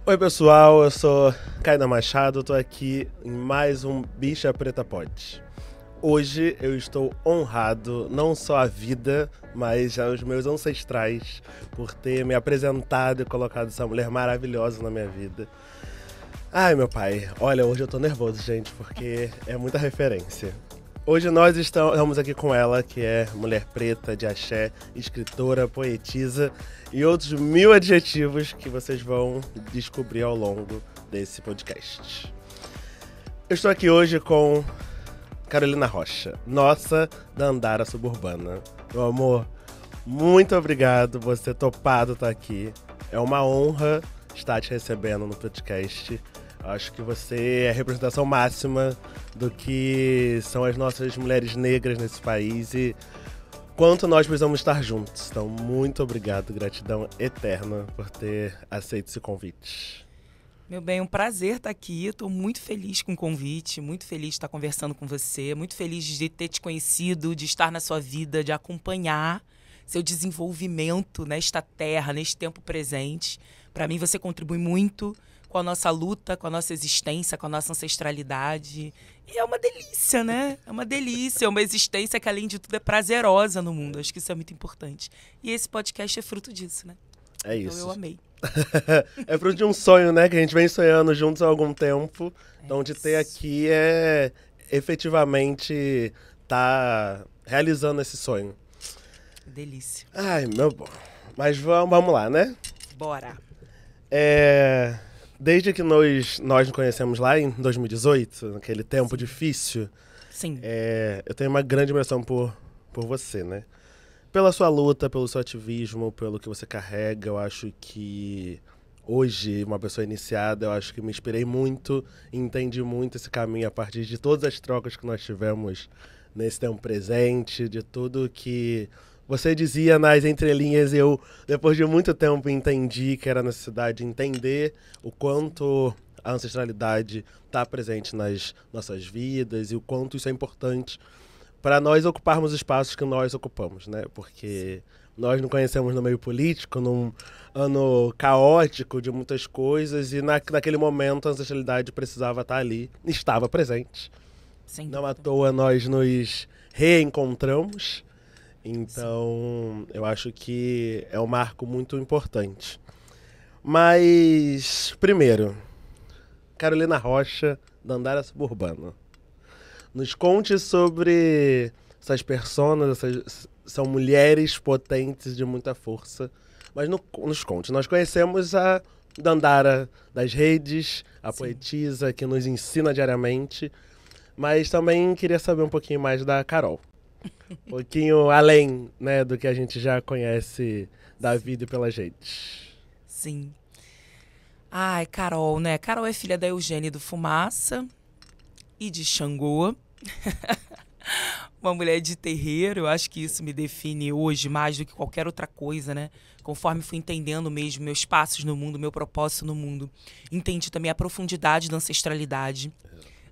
Oi pessoal, eu sou Kainan Machado, tô aqui em mais um Bicha Preta Pod. Hoje eu estou honrado, não só à vida, mas aos meus ancestrais, por ter me apresentado e colocado essa mulher maravilhosa na minha vida. Ai meu pai, olha, hoje eu tô nervoso, gente, porque é muita referência. Hoje nós estamos aqui com ela, que é mulher preta, de axé, escritora, poetisa e outros 1000 adjetivos que vocês vão descobrir ao longo desse podcast. Eu estou aqui hoje com Carolina Rocha, nossa Dandara Suburbana. Meu amor, muito obrigado por você ter topado estar aqui. É uma honra estar te recebendo no podcast. Acho que você é a representação máxima do que são as nossas mulheres negras nesse país e quanto nós precisamos estar juntos. Então, muito obrigado, gratidão eterna por ter aceito esse convite. Meu bem, um prazer estar aqui. Estou muito feliz com o convite, muito feliz de estar conversando com você, muito feliz de ter te conhecido, de estar na sua vida, de acompanhar seu desenvolvimento nesta terra, neste tempo presente. Para mim, você contribui muito com a nossa luta, com a nossa existência, com a nossa ancestralidade. E é uma delícia, né? É uma delícia, é uma existência que, além de tudo, é prazerosa no mundo. Acho que isso é muito importante. E esse podcast é fruto disso, né? É isso. Então eu amei. É fruto de um sonho, né? Que a gente vem sonhando juntos há algum tempo. Então, de ter aqui é efetivamente tá realizando esse sonho. Delícia. Ai, meu bom. Mas vamos lá, né? Bora. Desde que nós nos conhecemos lá em 2018, naquele tempo difícil, Sim. eu tenho uma grande admiração por você, né? Pela sua luta, pelo seu ativismo, pelo que você carrega. Eu acho que hoje, uma pessoa iniciada, eu acho que me inspirei muito e entendi muito esse caminho a partir de todas as trocas que nós tivemos nesse tempo presente, de tudo que você dizia nas entrelinhas. E eu, depois de muito tempo, entendi que era necessidade de entender o quanto a ancestralidade está presente nas nossas vidas e o quanto isso é importante para nós ocuparmos os espaços que nós ocupamos, né? Porque nós nos conhecemos no meio político, num ano caótico de muitas coisas, e naquele momento a ancestralidade precisava estar ali, estava presente. Não à toa nós nos reencontramos, então eu acho que é um marco muito importante. Mas, primeiro, Carolina Rocha, Dandara Suburbana. Nos conte sobre essas personas, são mulheres potentes de muita força. Mas nos conte, nós conhecemos a Dandara das redes, a poetisa que nos ensina diariamente, mas também queria saber um pouquinho mais da Carol. Um pouquinho além, né, do que a gente já conhece da vida e pelas redes. Sim. Ai, Carol, né? Carol é filha da Eugênia do Fumaça e de Xangô. Uma mulher de terreiro. Eu acho que isso me define hoje mais do que qualquer outra coisa, né? Conforme fui entendendo mesmo meus passos no mundo, meu propósito no mundo. Entendi também a profundidade da ancestralidade.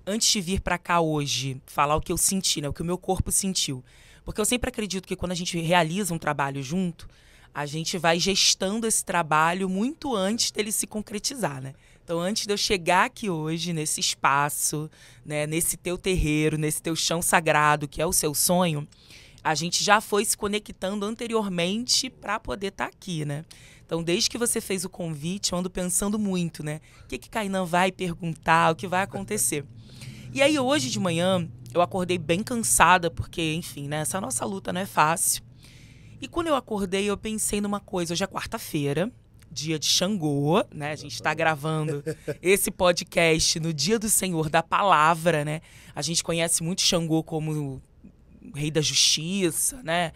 Antes de vir pra cá hoje, falar o que eu senti, né? O que o meu corpo sentiu. Porque eu sempre acredito que quando a gente realiza um trabalho junto, a gente vai gestando esse trabalho muito antes dele se concretizar, né? Então, antes de eu chegar aqui hoje, nesse espaço, né, nesse teu terreiro, nesse teu chão sagrado, que é o seu sonho, a gente já foi se conectando anteriormente para poder estar aqui, né? Então, desde que você fez o convite, eu ando pensando muito, né? O que Kainan vai perguntar, o que vai acontecer. E aí, hoje de manhã, eu acordei bem cansada, porque, enfim, né, essa nossa luta não é fácil. E quando eu acordei, eu pensei numa coisa. Hoje é quarta-feira, dia de Xangô, né? A gente está gravando esse podcast no Dia do Senhor da Palavra, né? A gente conhece muito Xangô como o rei da justiça, né?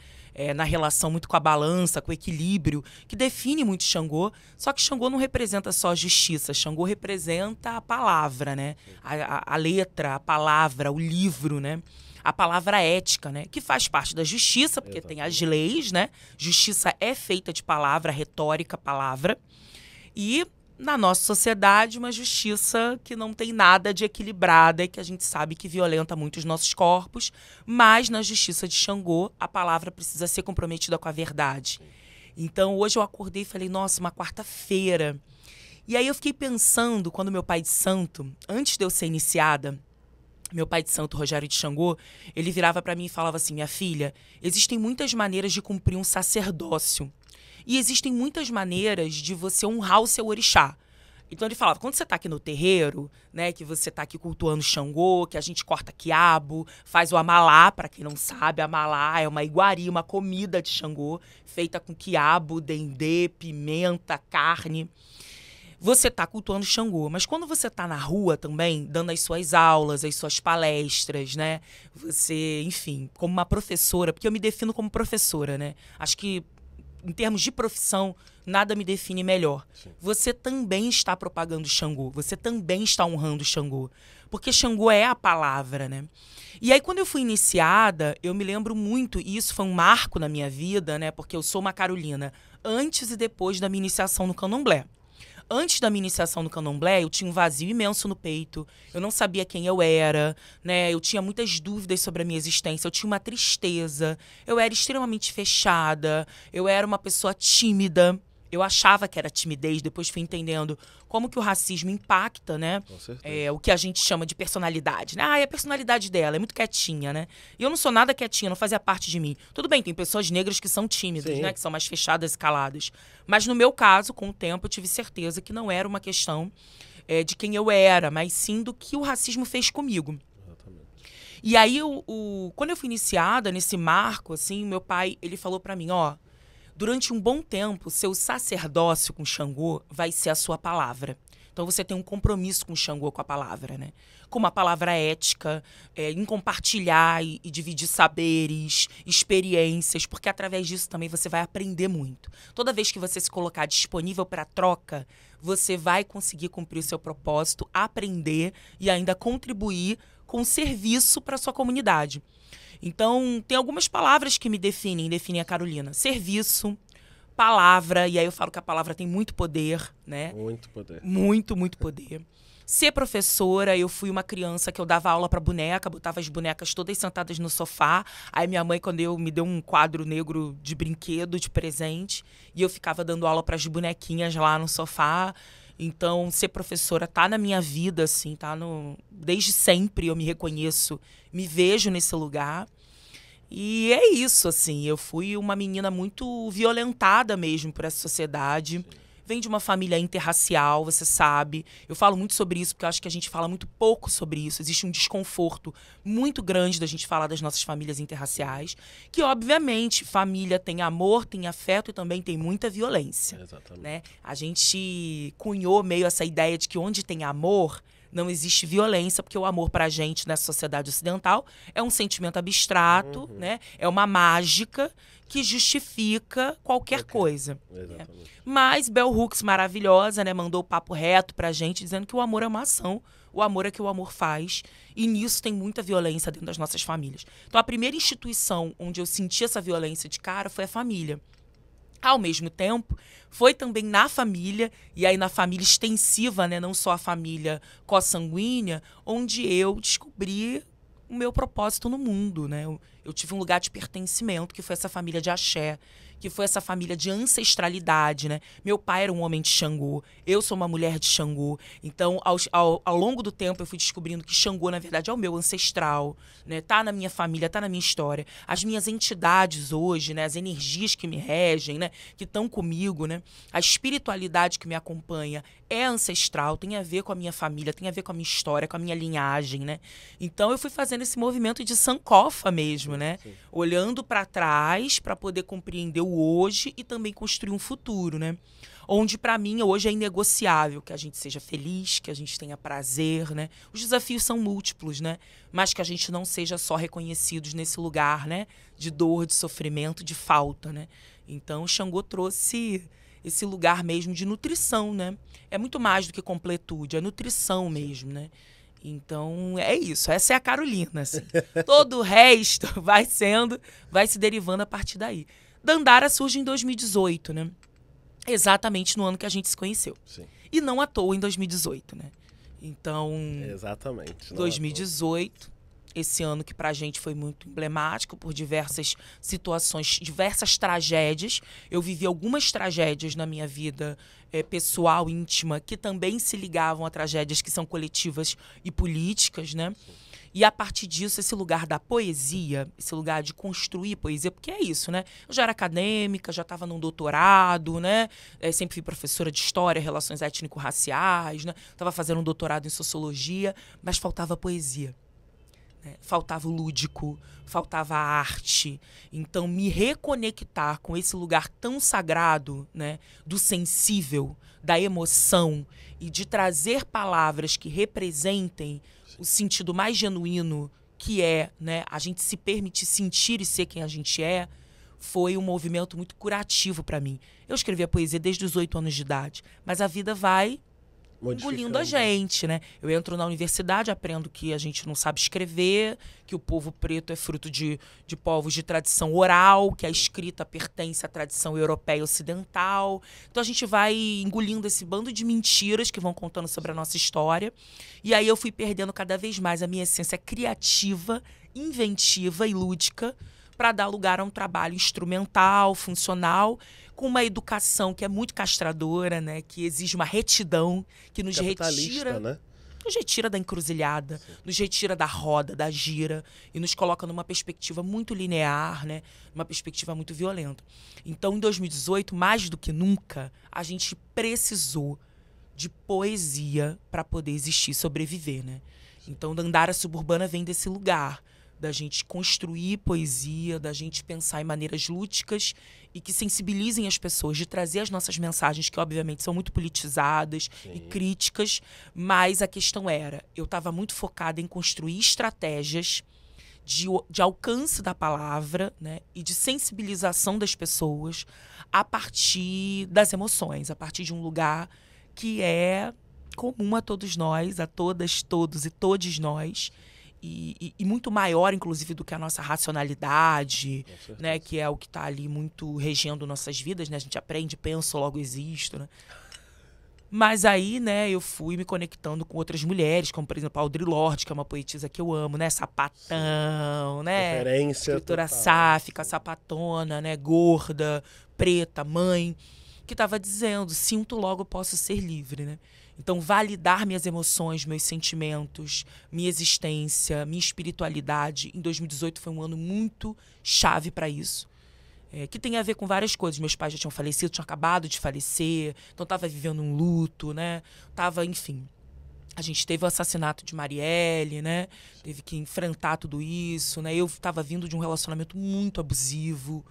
Na relação muito com a balança, com o equilíbrio, que define muito Xangô. Só que Xangô não representa só a justiça, Xangô representa a palavra, né? A letra, a palavra, o livro, né? A palavra ética, né? Que faz parte da justiça, porque tem as leis, né? Justiça é feita de palavra, retórica, palavra. E na nossa sociedade, uma justiça que não tem nada de equilibrada e que a gente sabe que violenta muito os nossos corpos, mas na justiça de Xangô, a palavra precisa ser comprometida com a verdade. Então, hoje eu acordei e falei, nossa, uma quarta-feira. E aí eu fiquei pensando, quando meu pai de santo, antes de eu ser iniciada, meu pai de santo, Rogério de Xangô, ele virava para mim e falava assim: minha filha, existem muitas maneiras de cumprir um sacerdócio. E existem muitas maneiras de você honrar o seu orixá. Então ele falava, quando você tá aqui no terreiro, né, que você tá aqui cultuando Xangô, que a gente corta quiabo, faz o amalá, para quem não sabe, amalá é uma iguaria, uma comida de Xangô, feita com quiabo, dendê, pimenta, carne. Você tá cultuando Xangô, mas quando você tá na rua também, dando as suas aulas, as suas palestras, né? Você, enfim, como uma professora, porque eu me defino como professora, né? Acho que em termos de profissão, nada me define melhor. Sim. Você também está propagando Xangô, você também está honrando Xangô, porque Xangô é a palavra, né? E aí, quando eu fui iniciada, eu me lembro muito, e isso foi um marco na minha vida, né? Porque eu sou uma carolina antes e depois da minha iniciação no candomblé. Antes da minha iniciação no candomblé, eu tinha um vazio imenso no peito. Eu não sabia quem eu era, né? Eu tinha muitas dúvidas sobre a minha existência. Eu tinha uma tristeza. Eu era extremamente fechada. Eu era uma pessoa tímida. Eu achava que era timidez, depois fui entendendo como que o racismo impacta, né? Com certeza. O que a gente chama de personalidade, né? É a personalidade dela, é muito quietinha, né? E eu não sou nada quietinha, não fazia parte de mim. Tudo bem, tem pessoas negras que são tímidas, né? Que são mais fechadas e caladas. Mas no meu caso, com o tempo, eu tive certeza que não era uma questão de quem eu era, mas sim do que o racismo fez comigo. Exatamente. E aí, quando eu fui iniciada nesse marco, assim, meu pai, ele falou pra mim, ó, durante um bom tempo, seu sacerdócio com Xangô vai ser a sua palavra. Então você tem um compromisso com Xangô, com a palavra, né? Com uma palavra ética, em compartilhar e dividir saberes, experiências, porque através disso também você vai aprender muito. Toda vez que você se colocar disponível para troca, você vai conseguir cumprir o seu propósito, aprender e ainda contribuir com serviço para a sua comunidade. Então, tem algumas palavras que me definem a Carolina. Serviço, palavra, e aí eu falo que a palavra tem muito poder, né? Muito poder. Muito, muito poder. Ser professora, eu fui uma criança que eu dava aula para boneca, botava as bonecas todas sentadas no sofá. Aí minha mãe, me deu um quadro negro de brinquedo, de presente, e eu ficava dando aula para as bonequinhas lá no sofá. Então, ser professora tá na minha vida, assim, desde sempre eu me reconheço, me vejo nesse lugar. E é isso, assim, eu fui uma menina muito violentada mesmo por essa sociedade. Sim. Vem de uma família interracial, você sabe. Eu falo muito sobre isso porque eu acho que a gente fala muito pouco sobre isso. Existe um desconforto muito grande da gente falar das nossas famílias interraciais, que, obviamente, família tem amor, tem afeto e também tem muita violência. Exatamente. Né? A gente cunhou meio essa ideia de que onde tem amor, não existe violência, porque o amor pra gente, nessa sociedade ocidental, é um sentimento abstrato, né? É uma mágica que justifica qualquer coisa. Exatamente. Né? Mas Bell Hooks, maravilhosa, né, mandou o papo reto pra gente, dizendo que o amor é uma ação, o amor é que o amor faz, e nisso tem muita violência dentro das nossas famílias. Então, a primeira instituição onde eu senti essa violência de cara foi a família. Ao mesmo tempo, foi também na família, e aí na família extensiva, né, não só a família consanguínea, onde eu descobri o meu propósito no mundo, né? Eu tive um lugar de pertencimento, que foi essa família de axé, que foi essa família de ancestralidade, né? Meu pai era um homem de Xangô, eu sou uma mulher de Xangô. Então, ao longo do tempo, eu fui descobrindo que Xangô, na verdade, é o meu ancestral, né? Tá na minha família, tá na minha história. As minhas entidades hoje, né? As energias que me regem, né? Que estão comigo, né? A espiritualidade que me acompanha é ancestral, tem a ver com a minha família, tem a ver com a minha história, com a minha linhagem, né? Então, eu fui fazendo esse movimento de sankofa mesmo, né? Sim. Olhando para trás para poder compreender o hoje e também construir um futuro, né? Onde para mim hoje é inegociável que a gente seja feliz, que a gente tenha prazer, né? Os desafios são múltiplos, né? Mas que a gente não seja só reconhecidos nesse lugar, né? De dor, de sofrimento, de falta, né? Então o Xangô trouxe esse lugar mesmo de nutrição, né? É muito mais do que completude, é nutrição mesmo, né? Então, é isso. Essa é a Carolina, assim. Todo o resto vai se derivando a partir daí. Dandara surge em 2018, né? Exatamente no ano que a gente se conheceu. Sim. E não à toa em 2018, né? Então, Exatamente. 2018, esse ano que pra gente foi muito emblemático por diversas situações, diversas tragédias. Eu vivi algumas tragédias na minha vida pessoal, íntima, que também se ligavam a tragédias que são coletivas e políticas, né? E a partir disso, esse lugar da poesia, esse lugar de construir poesia, porque é isso, né? Eu já era acadêmica, já estava num doutorado, né? Sempre fui professora de história, relações étnico-raciais, né? Estava fazendo um doutorado em sociologia, mas faltava poesia. Faltava o lúdico, faltava a arte. Então, me reconectar com esse lugar tão sagrado, né, do sensível, da emoção, e de trazer palavras que representem o sentido mais genuíno, que é, né, a gente se permitir sentir e ser quem a gente é, foi um movimento muito curativo para mim. Eu escrevia poesia desde os 8 anos de idade, mas a vida vai engolindo a gente, né? Eu entro na universidade, aprendo que a gente não sabe escrever, que o povo preto é fruto de povos de tradição oral, que a escrita pertence à tradição europeia ocidental. Então a gente vai engolindo esse bando de mentiras que vão contando sobre a nossa história. E aí eu fui perdendo cada vez mais a minha essência criativa, inventiva e lúdica, para dar lugar a um trabalho instrumental, funcional, com uma educação que é muito castradora, né? Que exige uma retidão, que nos retira, né? Nos retira da encruzilhada, nos retira da roda, da gira, e nos coloca numa perspectiva muito linear, né? Uma perspectiva muito violenta. Então, em 2018, mais do que nunca, a gente precisou de poesia para poder existir e sobreviver, né? Então, a Dandara Suburbana vem desse lugar, da gente construir poesia, da gente pensar em maneiras lúdicas e que sensibilizem as pessoas, de trazer as nossas mensagens, que obviamente são muito politizadas e críticas, mas a questão era, eu estava muito focada em construir estratégias de alcance da palavra, né, e de sensibilização das pessoas a partir das emoções, a partir de um lugar que é comum a todos nós, a todas, todos e todes nós, e muito maior, inclusive, do que a nossa racionalidade, né? Que é o que está ali muito regendo nossas vidas, né? A gente aprende, pensa, logo existo, né? Mas aí, né, eu fui me conectando com outras mulheres, como, por exemplo, a Audre Lorde, que é uma poetisa que eu amo, né? Sapatão, né? Referência Escritora total. sáfica, sapatona, né? Gorda, preta, mãe, que estava dizendo, sinto logo posso ser livre, né? Então, validar minhas emoções, meus sentimentos, minha existência, minha espiritualidade, em 2018 foi um ano muito chave para isso. Que tem a ver com várias coisas. Meus pais já tinham falecido, tinham acabado de falecer, então estava vivendo um luto, né? Tava, enfim. A gente teve o assassinato de Marielle, né? Teve que enfrentar tudo isso, né? Eu estava vindo de um relacionamento muito abusivo.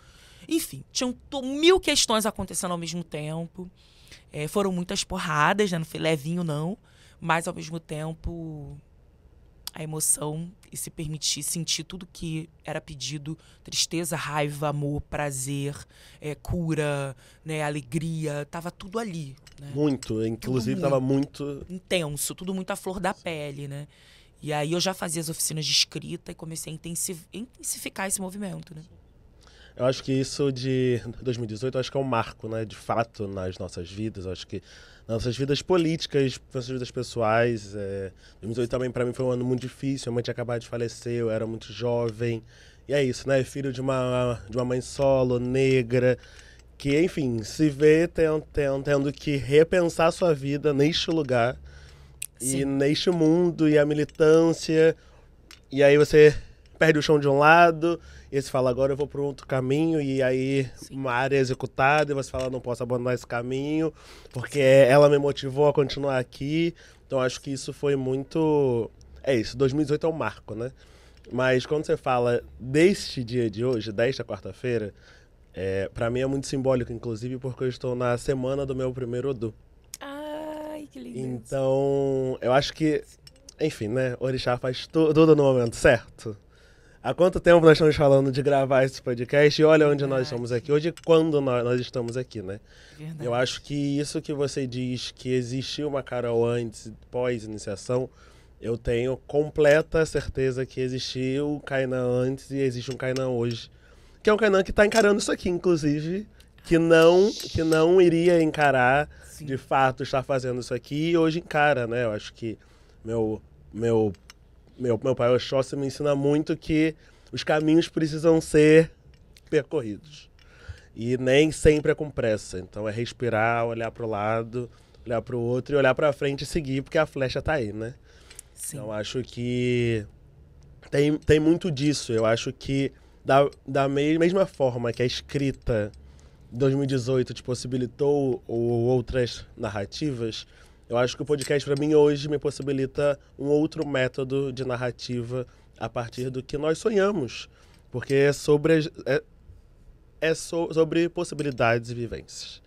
Enfim, tinham mil questões acontecendo ao mesmo tempo. Foram muitas porradas, né? Não foi levinho, não. Mas, ao mesmo tempo, a emoção e se permitir sentir tudo que era pedido, tristeza, raiva, amor, prazer, cura, né? Alegria, tava tudo ali, né? Muito, inclusive tava muito intenso, tudo muito à flor da pele, né? E aí eu já fazia as oficinas de escrita e comecei a intensificar esse movimento, né? Eu acho que isso de 2018, eu acho que é um marco, né, de fato, nas nossas vidas. Eu acho que nas nossas vidas políticas, nas nossas vidas pessoais. 2018 também, para mim, foi um ano muito difícil. Minha mãe tinha acabado de falecer, eu era muito jovem. E é isso, né, filho de uma mãe solo, negra, que, enfim, se vê tendo que repensar a sua vida neste lugar. Sim. E neste mundo, e a militância. E aí você perde o chão de um lado, e você fala, agora eu vou para um outro caminho, e aí uma área executada, e você fala, não posso abandonar esse caminho, porque ela me motivou a continuar aqui. Então acho que isso foi muito... É isso, 2018 é um marco, né? Mas quando você fala deste dia de hoje, desta quarta-feira, para mim é muito simbólico, inclusive, porque eu estou na semana do meu primeiro Odu. Ai, que lindo. Então, eu acho que, enfim, né? Orixá faz tudo no momento certo. Há quanto tempo nós estamos falando de gravar esse podcast? E olha onde nós estamos aqui. Hoje, quando nós estamos aqui, né? Verdade. Eu acho que isso que você diz, que existiu uma Carol antes e pós-iniciação, eu tenho completa certeza que existiu o Kainan antes e existe um Kainan hoje. Que é um Kainan que está encarando isso aqui, inclusive, que não iria encarar, sim, de fato, estar fazendo isso aqui, e hoje encara, né? Eu acho que meu meu pai Oxóssi me ensina muito que os caminhos precisam ser percorridos. E nem sempre é com pressa. Então é respirar, olhar para o lado, olhar para o outro e olhar para frente e seguir, porque a flecha tá aí, né? Sim. Então acho que tem muito disso. Eu acho que da mesma forma que a escrita de 2018 te possibilitou outras narrativas, eu acho que o podcast para mim hoje me possibilita um outro método de narrativa a partir do que nós sonhamos. Porque é sobre possibilidades e vivências.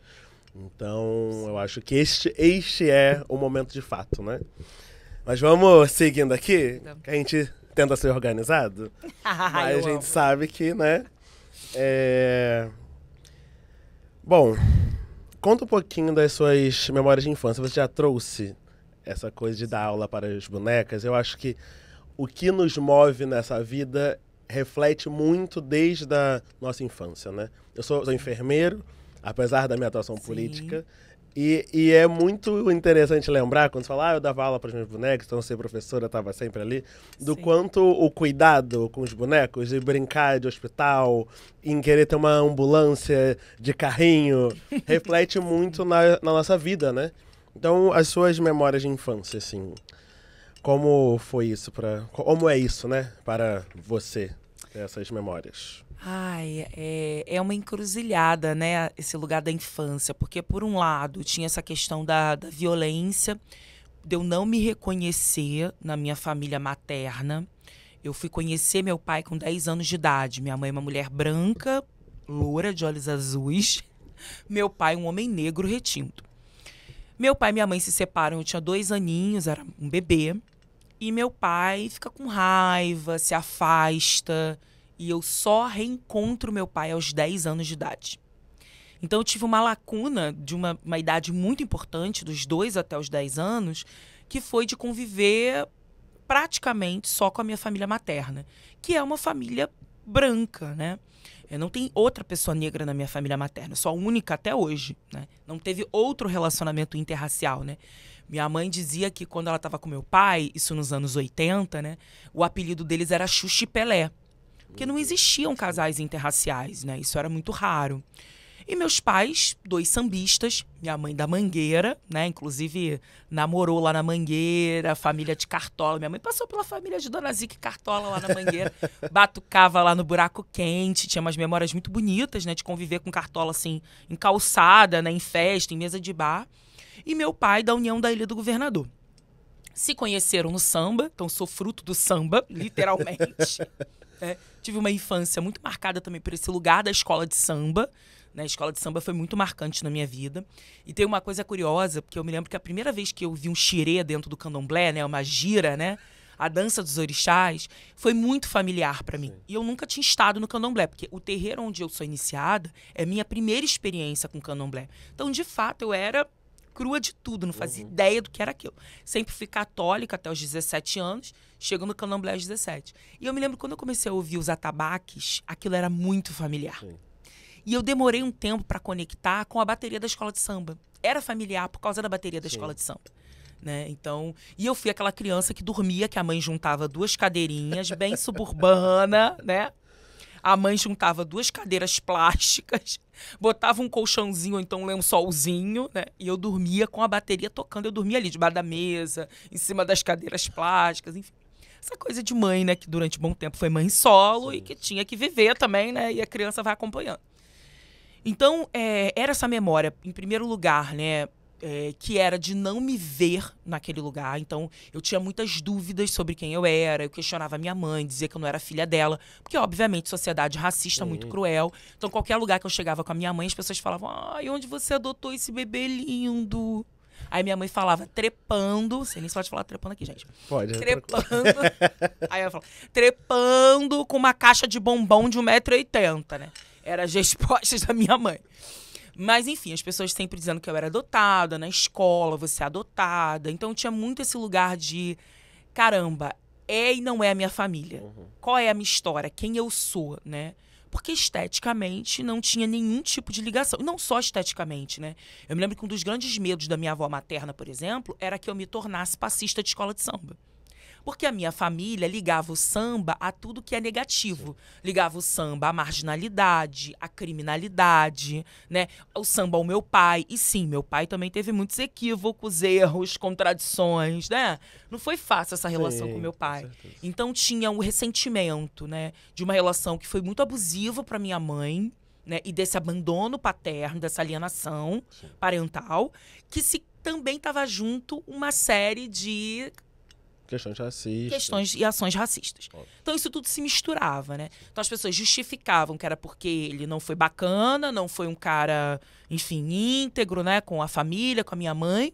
Então, eu acho que este é o momento de fato, né? Mas vamos seguindo aqui, que a gente tenta ser organizado. Mas a gente sabe que, né? Bom, conta um pouquinho das suas memórias de infância. Você já trouxe essa coisa de dar aula para as bonecas. Eu acho que o que nos move nessa vida reflete muito desde a nossa infância, né? Eu sou enfermeiro, apesar da minha atuação política, e é muito interessante lembrar, quando você fala, eu dava aula para os meus bonecos, então ser professora, eu estava sempre ali, do quanto o cuidado com os bonecos, de brincar de hospital, em querer ter uma ambulância de carrinho, reflete muito na nossa vida, né? Então, as suas memórias de infância, assim, como foi isso como é isso, né, para você, essas memórias? Ai, é uma encruzilhada, né, esse lugar da infância, porque por um lado tinha essa questão da violência, de eu não me reconhecer na minha família materna. Eu fui conhecer meu pai com 10 anos de idade. Minha mãe é uma mulher branca, loura, de olhos azuis. Meu pai um homem negro retinto. Meu pai e minha mãe se separam, eu tinha 2 aninhos, era um bebê. E meu pai fica com raiva, se afasta. E eu só reencontro meu pai aos 10 anos de idade. Então eu tive uma lacuna de uma idade muito importante, dos 2 até os 10 anos, que foi de conviver praticamente só com a minha família materna, que é uma família branca, né? Não tem outra pessoa negra na minha família materna, eu sou a única até hoje, né? Não teve outro relacionamento interracial, né? Minha mãe dizia que quando ela estava com meu pai, isso nos anos 80, né? O apelido deles era Xuxa e Pelé. Porque não existiam casais interraciais, né? Isso era muito raro. E meus pais, 2 sambistas, minha mãe da Mangueira, né? Inclusive namorou lá na Mangueira, família de Cartola. Minha mãe passou pela família de Dona Zica e Cartola lá na Mangueira, batucava lá no buraco quente, tinha umas memórias muito bonitas, né? De conviver com Cartola, assim, em calçada, né? Em festa, em mesa de bar. E meu pai da União da Ilha do Governador. Se conheceram no samba, então sou fruto do samba, literalmente. Tive uma infância muito marcada também por esse lugar da escola de samba. Né? A escola de samba foi muito marcante na minha vida. E tem uma coisa curiosa, porque eu me lembro que a primeira vez que eu vi um xirê dentro do candomblé, né? Uma gira, né? A dança dos orixás, foi muito familiar para mim. E eu nunca tinha estado no candomblé, porque o terreiro onde eu sou iniciada é minha primeira experiência com candomblé. Então, de fato, eu era crua de tudo, não fazia ideia do que era aquilo. Sempre fui católica até os 17 anos, chego no candomblé aos 17. E eu me lembro quando eu comecei a ouvir os atabaques, aquilo era muito familiar. Sim. E eu demorei um tempo para conectar com a bateria da escola de samba. Era familiar por causa da bateria da escola de samba. Né? Então, e eu fui aquela criança que dormia, que a mãe juntava 2 cadeirinhas, bem suburbana, né? A mãe juntava 2 cadeiras plásticas, botava um colchãozinho ou então um lençolzinho, né? E eu dormia com a bateria tocando. Eu dormia ali debaixo da mesa, em cima das cadeiras plásticas, enfim. Essa coisa de mãe, né? Que durante um bom tempo foi mãe solo e que tinha que viver também, né? E a criança vai acompanhando. Então, era essa memória, em primeiro lugar, né? Que era de não me ver naquele lugar. Então, eu tinha muitas dúvidas sobre quem eu era. Eu questionava a minha mãe, dizia que eu não era filha dela. Porque, obviamente, sociedade racista, muito cruel. Então, qualquer lugar que eu chegava com a minha mãe, as pessoas falavam: ai, onde você adotou esse bebê lindo? Aí minha mãe falava trepando. Sei nem se pode falar trepando aqui, gente. Pode. Trepando. Aí ela falava, trepando com uma caixa de bombom de 1,80 m, né? Eram as respostas da minha mãe. Mas, enfim, as pessoas sempre dizendo que eu era adotada, na escola, você é adotada. Então, tinha muito esse lugar de, caramba, é e não é a minha família. Qual é a minha história? Quem eu sou, né? Porque esteticamente não tinha nenhum tipo de ligação. E não só esteticamente, né? Eu me lembro que um dos grandes medos da minha avó materna, por exemplo, era que eu me tornasse passista de escola de samba. Porque a minha família ligava o samba a tudo que é negativo. Ligava o samba à marginalidade, à criminalidade, né? O samba ao meu pai. E sim, meu pai também teve muitos equívocos, erros, contradições, né? Não foi fácil essa relação com meu pai. Então tinha o ressentimento, né? De uma relação que foi muito abusiva para minha mãe, né? E desse abandono paterno, dessa alienação parental, que também estava junto uma série de questões e ações racistas. Então isso tudo se misturava, né? Então as pessoas justificavam que era porque ele não foi bacana, não foi um cara, enfim, íntegro, né? Com a família, com a minha mãe.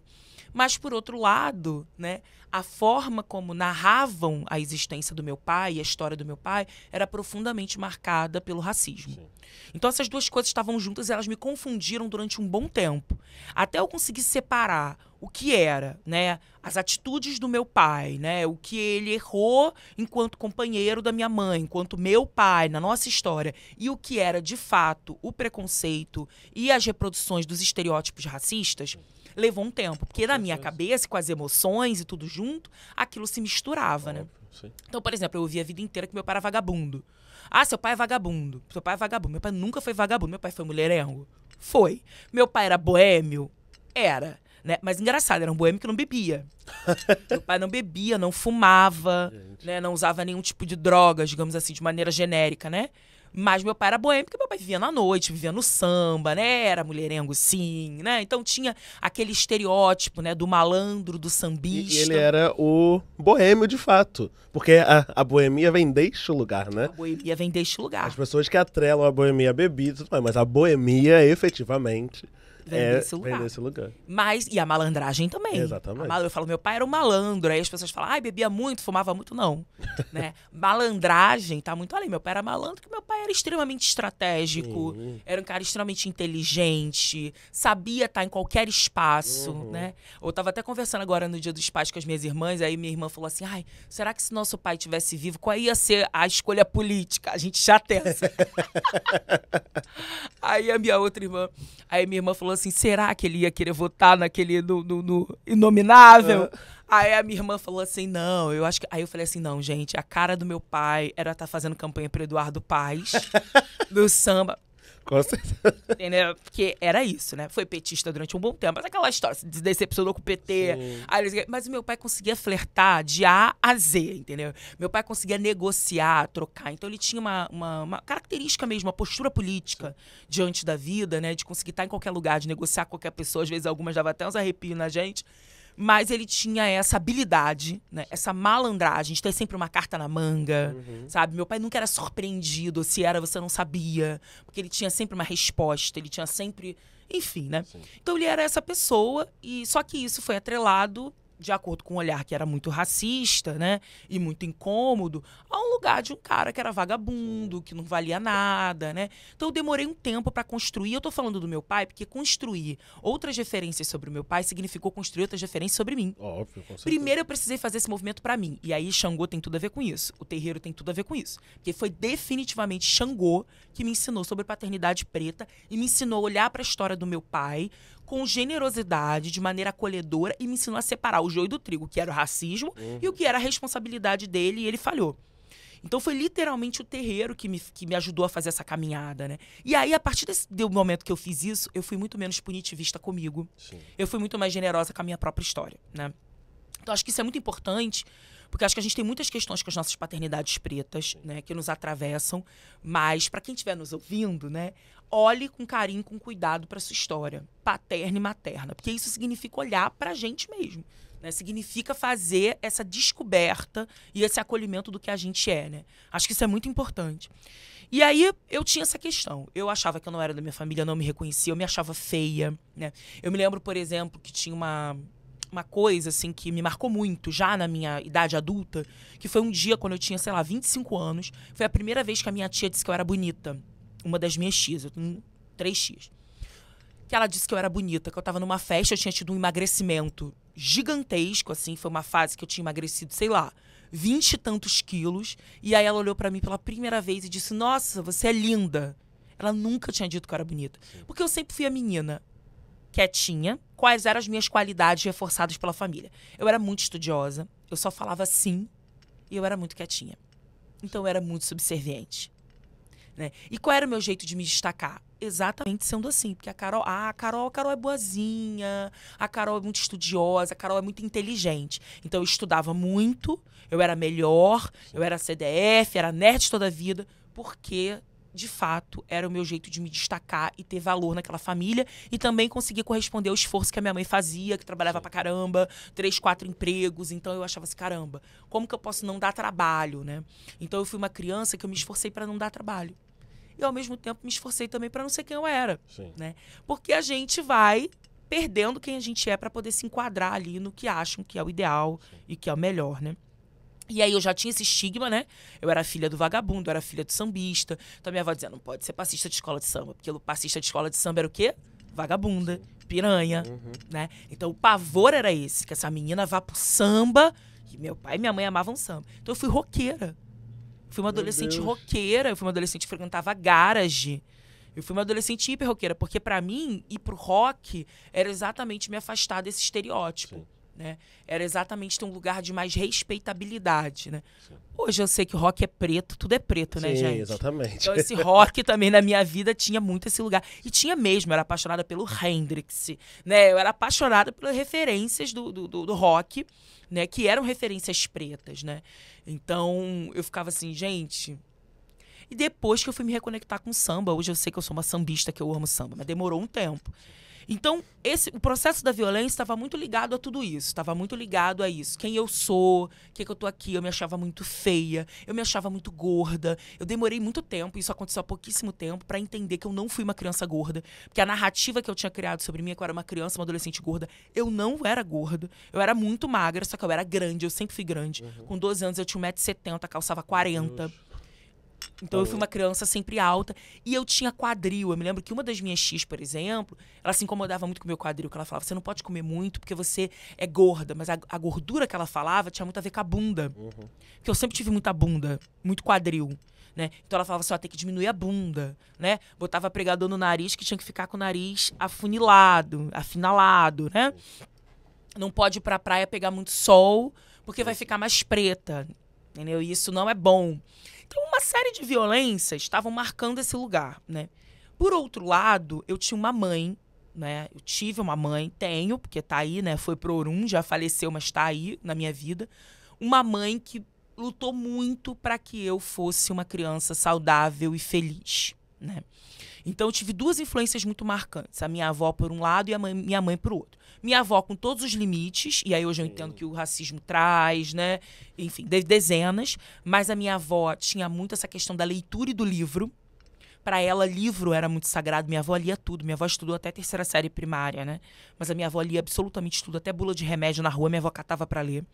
Mas, por outro lado, né, a forma como narravam a existência do meu pai e a história do meu pai era profundamente marcada pelo racismo. Sim. Então, essas duas coisas estavam juntas e elas me confundiram durante um bom tempo. Até eu conseguir separar o que era, né, as atitudes do meu pai, né, o que ele errou enquanto companheiro da minha mãe, enquanto meu pai, na nossa história, e o que era, de fato, o preconceito e as reproduções dos estereótipos racistas, levou um tempo. Porque na minha cabeça, com as emoções e tudo junto, aquilo se misturava, né? Sim. Então, por exemplo, eu ouvi a vida inteira que meu pai era vagabundo. Ah, seu pai é vagabundo. Seu pai é vagabundo. Meu pai nunca foi vagabundo. Meu pai foi mulherengo? Foi. Meu pai era boêmio? Era. Né? Mas engraçado, era um boêmio que não bebia. Meu pai não bebia, não fumava, né? Não usava nenhum tipo de drogas, digamos assim, de maneira genérica, né? Mas meu pai era boêmio, porque meu pai vivia na noite, vivia no samba, né? Era mulherengo, sim, né? Então tinha aquele estereótipo, né? Do malandro, do sambista. E ele era o boêmio, de fato. Porque a boemia vem deste lugar, né? A boemia vem deste lugar. As pessoas que atrelam a boemia à bebida, mas a boemia, efetivamente... Vem desse lugar. Mas, e a malandragem também. Exatamente. Eu falo, meu pai era um malandro. Aí as pessoas falam, ai, bebia muito, fumava muito. Não. Né? Malandragem tá muito além. Meu pai era malandro porque meu pai era extremamente estratégico. Era um cara extremamente inteligente. Sabia estar em qualquer espaço, né? Eu tava até conversando agora no Dia dos Pais com as minhas irmãs. Aí minha irmã falou assim, ai, será que se nosso pai tivesse vivo, qual ia ser a escolha política? A gente já tensa. Aí a minha outra irmã... Aí minha irmã falou assim, será que ele ia querer votar naquele no inominável? Aí a minha irmã falou assim, não, eu acho que... Aí eu falei assim, não, gente, a cara do meu pai era estar fazendo campanha para Eduardo Paes, do samba. Com certeza. Entendeu? Porque era isso, né? Foi petista durante um bom tempo. Mas aquela história, se decepcionou com o PT. Aí, mas o meu pai conseguia flertar de A a Z, entendeu? meu pai conseguia negociar, trocar. Então ele tinha uma característica mesmo, uma postura política diante da vida, né? De conseguir estar em qualquer lugar, de negociar com qualquer pessoa. Às vezes algumas davam até uns arrepios na gente. Mas ele tinha essa habilidade, né? Essa malandragem, de ter sempre uma carta na manga, sabe? Meu pai nunca era surpreendido. Se era, você não sabia. Porque ele tinha sempre uma resposta, ele tinha sempre... Enfim, né? Sim. Então ele era essa pessoa, e só que isso foi atrelado, de acordo com um olhar que era muito racista, né? E muito incômodo, a um lugar de um cara que era vagabundo, que não valia nada, né? Então eu demorei um tempo para construir. Eu tô falando do meu pai, porque construir outras referências sobre o meu pai significou construir outras referências sobre mim. Óbvio, com certeza. Primeiro eu precisei fazer esse movimento para mim. E aí Xangô tem tudo a ver com isso. O terreiro tem tudo a ver com isso. Porque foi definitivamente Xangô que me ensinou sobre paternidade preta e me ensinou a olhar para a história do meu pai com generosidade, de maneira acolhedora, e me ensinou a separar o joio do trigo, que era o racismo, e o que era a responsabilidade dele, e ele falhou. Então foi literalmente o terreiro que me ajudou a fazer essa caminhada, né? E aí, a partir do momento que eu fiz isso, eu fui muito menos punitivista comigo. Sim. Eu fui muito mais generosa com a minha própria história, né? Então acho que isso é muito importante, porque acho que a gente tem muitas questões com as nossas paternidades pretas, né, que nos atravessam, mas para quem estiver nos ouvindo, né, olhe com carinho, com cuidado para sua história, paterna e materna, porque isso significa olhar para a gente mesmo, né, significa fazer essa descoberta e esse acolhimento do que a gente é, né. Acho que isso é muito importante. E aí eu tinha essa questão. Eu achava que eu não era da minha família, não me reconhecia, eu me achava feia, né. Eu me lembro, por exemplo, que tinha uma coisa, assim, que me marcou muito, já na minha idade adulta, que foi um dia, quando eu tinha, sei lá, 25 anos, foi a primeira vez que a minha tia disse que eu era bonita. Uma das minhas tias, eu tenho 3 tias. Que ela disse que eu era bonita, que eu tava numa festa, eu tinha tido um emagrecimento gigantesco, assim, foi uma fase que eu tinha emagrecido, sei lá, 20 e tantos quilos, e aí ela olhou pra mim pela primeira vez e disse, nossa, você é linda. Ela nunca tinha dito que eu era bonita. Porque eu sempre fui a menina quietinha. Quais eram as minhas qualidades reforçadas pela família? Eu era muito estudiosa, eu só falava sim E eu era muito quietinha. Então eu era muito subserviente. Né? E qual era o meu jeito de me destacar? Exatamente sendo assim. Porque a Carol é boazinha, a Carol é muito estudiosa, a Carol é muito inteligente. Então eu estudava muito, eu era melhor, eu era CDF, era nerd toda a vida, porque, de fato, era o meu jeito de me destacar e ter valor naquela família e também conseguir corresponder ao esforço que a minha mãe fazia, que trabalhava pra caramba, 3, 4 empregos. Então eu achava assim, caramba, como que eu posso não dar trabalho, né? Então eu fui uma criança que eu me esforcei para não dar trabalho. E, ao mesmo tempo, me esforcei também para não ser quem eu era. Né? Porque a gente vai perdendo quem a gente é para poder se enquadrar ali no que acham que é o ideal e que é o melhor, né? E aí eu já tinha esse estigma, né? Eu era filha do vagabundo, eu era filha do sambista. Então minha avó dizia, não pode ser passista de escola de samba. Porque o passista de escola de samba era o quê? Vagabunda, piranha, né? Então o pavor era esse, que essa menina vá pro samba. E meu pai e minha mãe amavam samba. Então eu fui roqueira. Fui uma adolescente roqueira, eu fui uma adolescente que frequentava garage. Eu fui uma adolescente hiper roqueira, porque pra mim, ir pro rock era exatamente me afastar desse estereótipo. Né? Era exatamente ter um lugar de mais respeitabilidade, né? Hoje eu sei que o rock é preto, tudo é preto, né, gente? Exatamente. Então esse rock também na minha vida tinha muito esse lugar. E tinha mesmo, eu era apaixonada pelo Hendrix, né? Eu era apaixonada pelas referências do rock, né? Que eram referências pretas, né? Então eu ficava assim, gente... E depois que eu fui me reconectar com samba, hoje eu sei que eu sou uma sambista, que eu amo samba, mas demorou um tempo. Então, o processo da violência estava muito ligado a tudo isso. Estava muito ligado a isso. Quem eu sou, que eu tô aqui. Eu me achava muito feia, eu me achava muito gorda. Eu demorei muito tempo, isso aconteceu há pouquíssimo tempo, para entender que eu não fui uma criança gorda. Porque a narrativa que eu tinha criado sobre mim, que eu era uma criança, uma adolescente gorda, eu não era gorda. Eu era muito magra, só que eu era grande, eu sempre fui grande. Com 12 anos eu tinha 1,70 m, calçava 40. Então eu fui uma criança sempre alta e eu tinha quadril. Eu me lembro que uma das minhas tias, por exemplo, ela se incomodava muito com o meu quadril, que ela falava, você não pode comer muito porque você é gorda. Mas a gordura que ela falava tinha muito a ver com a bunda. Porque eu sempre tive muita bunda, muito quadril. Né? Então ela falava assim, ó, tem que diminuir a bunda, né? Botava pregador no nariz que tinha que ficar com o nariz afunilado, afinalado, né? Não pode ir pra praia pegar muito sol porque vai ficar mais preta, entendeu? E isso não é bom. Então, uma série de violências estavam marcando esse lugar, né? Por outro lado, eu tinha uma mãe, né? Eu tive uma mãe, tenho, porque tá aí, né? Foi pro Orum, já faleceu, mas tá aí na minha vida. Uma mãe que lutou muito para que eu fosse uma criança saudável e feliz, né? Então, eu tive duas influências muito marcantes. A minha avó por um lado e minha mãe por outro. Minha avó com todos os limites, e aí hoje eu entendo que o racismo traz, né? Enfim, dezenas. Mas a minha avó tinha muito essa questão da leitura e do livro. Para ela, livro era muito sagrado. Minha avó lia tudo. Minha avó estudou até a 3ª série primária, né? Mas a minha avó lia absolutamente tudo. Até bula de remédio na rua, minha avó catava para ler.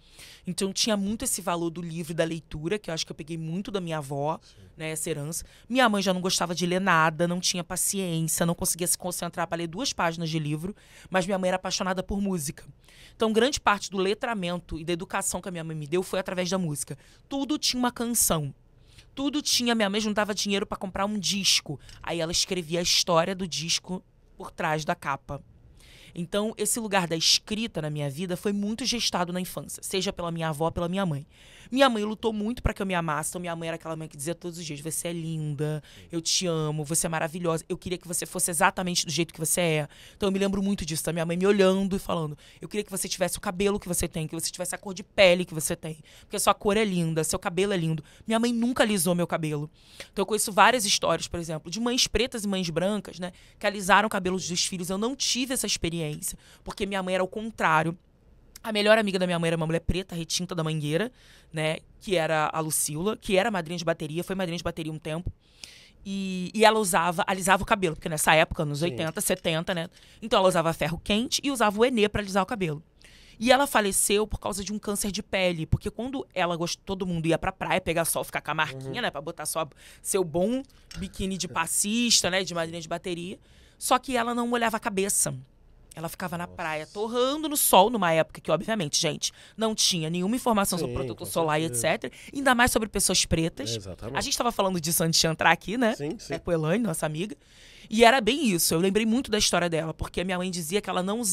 Então, tinha muito esse valor do livro e da leitura, que eu acho que eu peguei muito da minha avó, né? Essa herança. Minha mãe já não gostava de ler nada, não tinha paciência, não conseguia se concentrar para ler 2 páginas de livro. Mas minha mãe era apaixonada por música. Então, grande parte do letramento e da educação que a minha mãe me deu foi através da música. Tudo tinha uma canção. Tudo tinha, minha mãe juntava dinheiro para comprar um disco. Aí ela escrevia a história do disco por trás da capa. Então, esse lugar da escrita na minha vida foi muito gestado na infância, seja pela minha avó, pela minha mãe. Minha mãe lutou muito para que eu me amasse. Então, minha mãe era aquela mãe que dizia todos os dias, você é linda, eu te amo, você é maravilhosa. Eu queria que você fosse exatamente do jeito que você é. Então, eu me lembro muito disso, da minha mãe me olhando e falando, eu queria que você tivesse o cabelo que você tem, que você tivesse a cor de pele que você tem. Porque a sua cor é linda, seu cabelo é lindo. Minha mãe nunca alisou meu cabelo. Então, eu conheço várias histórias, por exemplo, de mães pretas e mães brancas, né, que alisaram o cabelo dos filhos. Eu não tive essa experiência, porque minha mãe era o contrário. A melhor amiga da minha mãe era uma mulher preta, retinta da Mangueira, né? Que era a Lucila, que era madrinha de bateria, foi madrinha de bateria um tempo. E ela alisava o cabelo, porque nessa época, nos 80, 70, né? Então ela usava ferro quente e usava o Enê para alisar o cabelo. E ela faleceu por causa de um câncer de pele, porque quando ela todo mundo ia pra praia pegar sol, ficar com a marquinha, né? Pra botar só seu bom biquíni de passista, né? De madrinha de bateria. Só que ela não molhava a cabeça. Ela ficava na praia, torrando no sol, numa época que, obviamente, gente, não tinha nenhuma informação sobre protetor solar e etc. Ainda mais sobre pessoas pretas. A gente estava falando disso antes de entrar aqui, né? Sim. É com a Elaine, nossa amiga. E era bem isso. Eu lembrei muito da história dela, porque a minha mãe dizia que ela não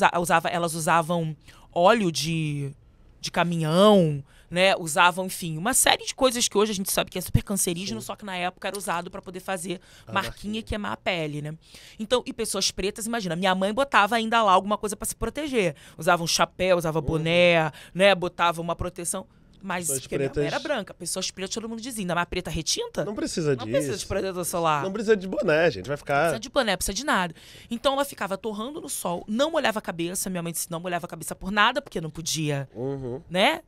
elas usavam óleo de caminhão, né? Usavam, enfim, uma série de coisas que hoje a gente sabe que é super cancerígeno, só que na época era usado para poder fazer marquinha e queimar a pele, né? Então, e pessoas pretas, imagina, minha mãe botava ainda lá alguma coisa para se proteger. Usava um chapéu, usava boné, né? Botava uma proteção. Mas Pessoas porque minha mãe era pretas- branca. Pessoas pretas, todo mundo dizia, ainda mais preta retinta? Não precisa Não disso. precisa de protetor solar. Não precisa de boné, gente. Vai ficar. Precisa de boné, precisa de nada. Então ela ficava torrando no sol, não molhava a cabeça. Minha mãe disse não molhava a cabeça por nada, porque não podia, Uhum. né,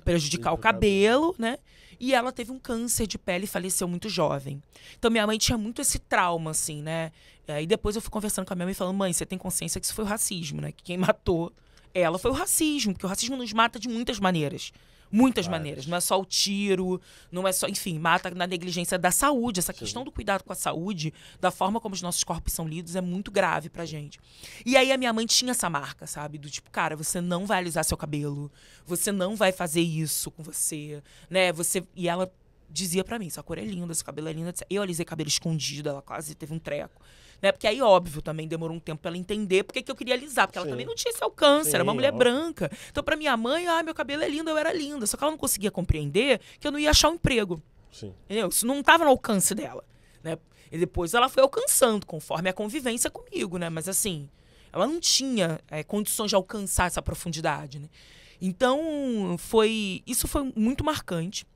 prejudicar o cabelo, né? E ela teve um câncer de pele e faleceu muito jovem. Então minha mãe tinha muito esse trauma, assim, né? E depois eu fui conversando com a minha mãe falando, mãe, você tem consciência que isso foi o racismo, né? Que quem matou ela foi o racismo, porque o racismo nos mata de muitas maneiras. Muitas maneiras. Não é só o tiro, não é só... Enfim, mata na negligência da saúde. Essa questão do cuidado com a saúde, da forma como os nossos corpos são lidos, é muito grave pra gente. E aí a minha mãe tinha essa marca, sabe? Do tipo, cara, você não vai alisar seu cabelo. Você não vai fazer isso com você, né? E ela dizia pra mim, sua cor é linda, seu cabelo é lindo. Eu alisei cabelo escondido, ela quase teve um treco. Né? Porque aí, óbvio, também demorou um tempo pra ela entender porque que eu queria alisar. Porque ela também não tinha esse alcance, era uma mulher branca. Então, pra minha mãe, meu cabelo é lindo, eu era linda. Só que ela não conseguia compreender que eu não ia achar um emprego. Sim. Entendeu? Isso não tava no alcance dela. Né? E depois ela foi alcançando, conforme a convivência comigo, né? Mas assim, ela não tinha condições de alcançar essa profundidade, né? Então, isso foi muito marcante.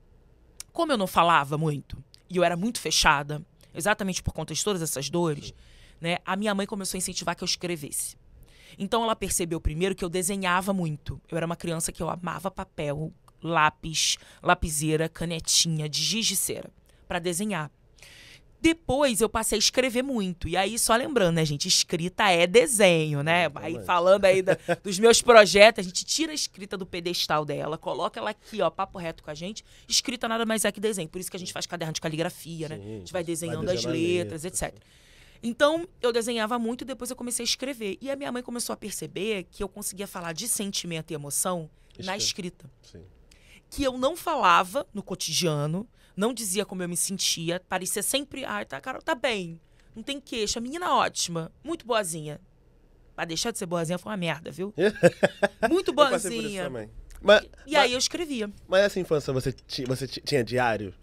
Como eu não falava muito, e eu era muito fechada, exatamente por conta de todas essas dores, né, a minha mãe começou a incentivar que eu escrevesse. Então ela percebeu primeiro que eu desenhava muito. Eu era uma criança que eu amava papel, lápis, lapiseira, canetinha, de giz de cera, para desenhar. Depois eu passei a escrever muito. E aí, só lembrando, né, gente? Escrita é desenho, né? Aí falando aí dos meus projetos, a gente tira a escrita do pedestal dela, coloca ela aqui, ó, papo reto com a gente. Escrita nada mais é que desenho. Por isso que a gente faz caderno de caligrafia, né? A gente vai desenhando as letras, etc. Então, eu desenhava muito e depois eu comecei a escrever. E a minha mãe começou a perceber que eu conseguia falar de sentimento e emoção na escrita. Sim. Que eu não falava no cotidiano, não dizia como eu me sentia, parecia sempre, Carol, tá bem, não tem queixa, menina ótima, muito boazinha. Pra deixar de ser boazinha foi uma merda, viu? Muito Eu passei por isso boazinha. também. Aí eu escrevia. Mas essa infância você tinha diário?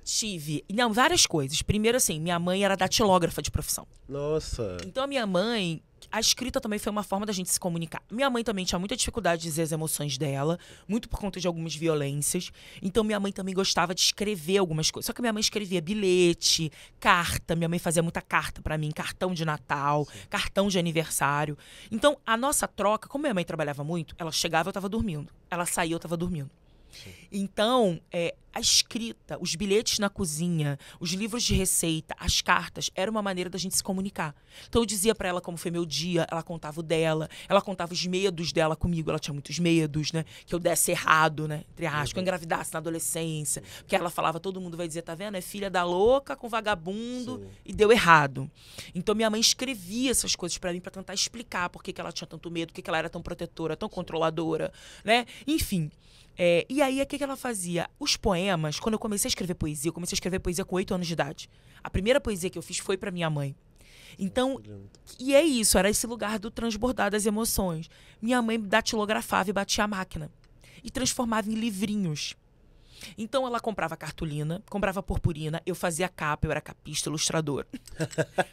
Tive. Não, várias coisas. Primeiro, assim, minha mãe era datilógrafa de profissão. Nossa. Então, a minha mãe, a escrita também foi uma forma da gente se comunicar. Minha mãe também tinha muita dificuldade de dizer as emoções dela, muito por conta de algumas violências. Então, minha mãe também gostava de escrever algumas coisas. Só que minha mãe escrevia bilhete, carta. Minha mãe fazia muita carta pra mim, cartão de Natal, cartão de aniversário. Então, a nossa troca, como minha mãe trabalhava muito, ela chegava, eu tava dormindo. Ela saía, eu tava dormindo. Então, a escrita, os bilhetes na cozinha, os livros de receita, as cartas, era uma maneira da gente se comunicar. Então, eu dizia pra ela como foi meu dia, ela contava o dela, ela contava os medos dela comigo, ela tinha muitos medos, né? Que eu desse errado, né? Entre aspas, que eu engravidasse na adolescência. Porque ela falava, todo mundo vai dizer, tá vendo? É filha da louca com vagabundo e deu errado. Então, minha mãe escrevia essas coisas pra mim pra tentar explicar por que ela tinha tanto medo, por que ela era tão protetora, tão controladora, né? Enfim. E aí, o que ela fazia? Os poemas, quando eu comecei a escrever poesia, eu comecei a escrever poesia com 8 anos de idade. A primeira poesia que eu fiz foi pra minha mãe. Então, e é isso, era esse lugar do transbordar das emoções. Minha mãe datilografava e batia a máquina. E transformava em livrinhos. Então, ela comprava cartolina, comprava purpurina, eu fazia capa, eu era capista, ilustrador.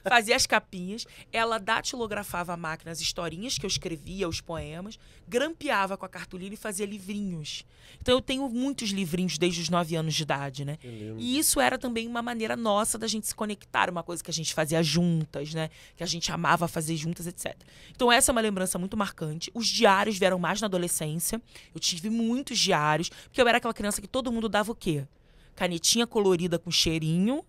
Fazia as capinhas, ela datilografava a máquina as historinhas que eu escrevia, os poemas, grampeava com a cartolina e fazia livrinhos. Então, eu tenho muitos livrinhos desde os 9 anos de idade, né? E isso era também uma maneira nossa da gente se conectar, uma coisa que a gente fazia juntas, né? Que a gente amava fazer juntas, etc. Então, essa é uma lembrança muito marcante. Os diários vieram mais na adolescência. Eu tive muitos diários, porque eu era aquela criança que todo mundo dava o quê? Canetinha colorida com cheirinho,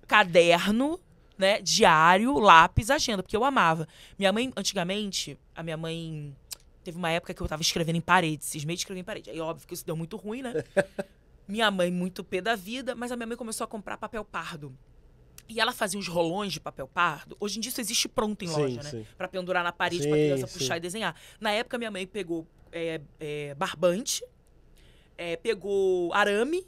caderno, né? Diário, lápis, agenda, porque eu amava. Minha mãe, antigamente, a minha mãe... Teve uma época que eu tava escrevendo em parede, cismei de escrever em parede. Aí, óbvio que isso deu muito ruim, né? Minha mãe, muito pé da vida, mas a minha mãe começou a comprar papel pardo. E ela fazia uns rolões de papel pardo. Hoje em dia isso existe pronto em loja, né? Pra pendurar na parede, pra criança puxar e desenhar. Na época, minha mãe pegou barbante, pegou arame,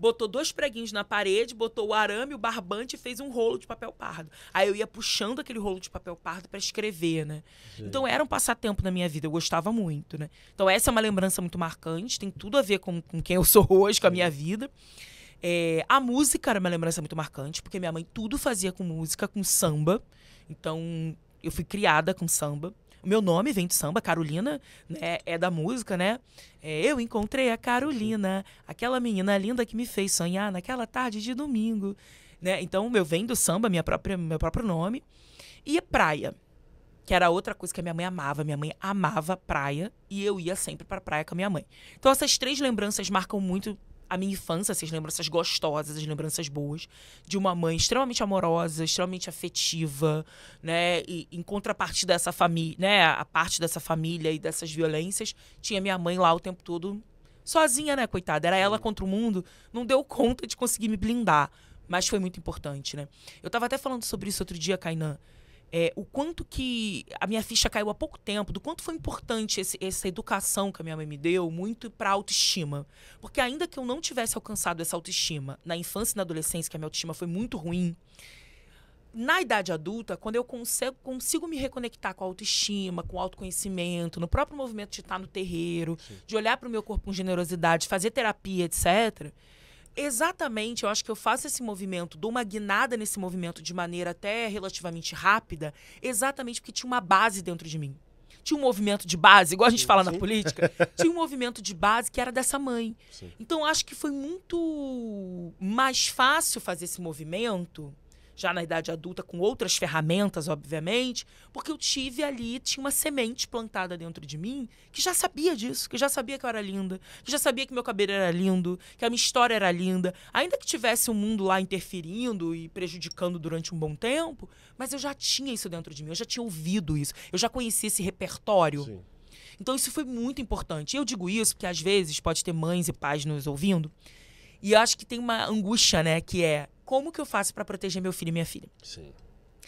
botou 2 preguinhos na parede, botou o arame, o barbante e fez um rolo de papel pardo. Aí eu ia puxando aquele rolo de papel pardo para escrever, né? Sim. Então era um passatempo na minha vida, eu gostava muito, né? Então essa é uma lembrança muito marcante, tem tudo a ver com quem eu sou hoje, com a minha vida. A música era uma lembrança muito marcante, porque minha mãe tudo fazia com música, com samba. Então eu fui criada com samba. O meu nome vem de samba, Carolina, né, é da música, né? Eu encontrei a Carolina, aquela menina linda que me fez sonhar naquela tarde de domingo, né? Então, vem do samba, meu próprio nome. E praia, que era outra coisa que a minha mãe amava. Minha mãe amava praia e eu ia sempre pra praia com a minha mãe. Então, essas 3 lembranças marcam muito a minha infância, essas lembranças gostosas, as lembranças boas, de uma mãe extremamente amorosa, extremamente afetiva, né? E em contrapartida dessa família, né? A parte dessa família e dessas violências, tinha minha mãe lá o tempo todo sozinha, né, coitada? Era ela contra o mundo, não deu conta de conseguir me blindar, mas foi muito importante, né? Eu tava até falando sobre isso outro dia, Kainan. O quanto que a minha ficha caiu há pouco tempo, do quanto foi importante essa educação que a minha mãe me deu, muito para a autoestima. Porque ainda que eu não tivesse alcançado essa autoestima na infância e na adolescência, que a minha autoestima foi muito ruim, na idade adulta, quando eu consigo me reconectar com a autoestima, com o autoconhecimento, no próprio movimento de estar no terreiro, sim, de olhar para o meu corpo com generosidade, fazer terapia, etc., exatamente, eu acho que eu faço esse movimento, dou uma guinada nesse movimento de maneira até relativamente rápida, exatamente porque tinha uma base dentro de mim. Tinha um movimento de base, igual a gente fala na política, tinha um movimento de base que era dessa mãe. Sim. Então, acho que foi muito mais fácil fazer esse movimento, já na idade adulta, com outras ferramentas, obviamente, porque eu tinha uma semente plantada dentro de mim que já sabia disso, que já sabia que eu era linda, que já sabia que meu cabelo era lindo, que a minha história era linda, ainda que tivesse um mundo lá interferindo e prejudicando durante um bom tempo, mas eu já tinha isso dentro de mim, eu já tinha ouvido isso, eu já conhecia esse repertório. Sim. Então isso foi muito importante. Eu digo isso porque às vezes pode ter mães e pais nos ouvindo, e eu acho que tem uma angústia, né, que é: como que eu faço para proteger meu filho e minha filha? Sim.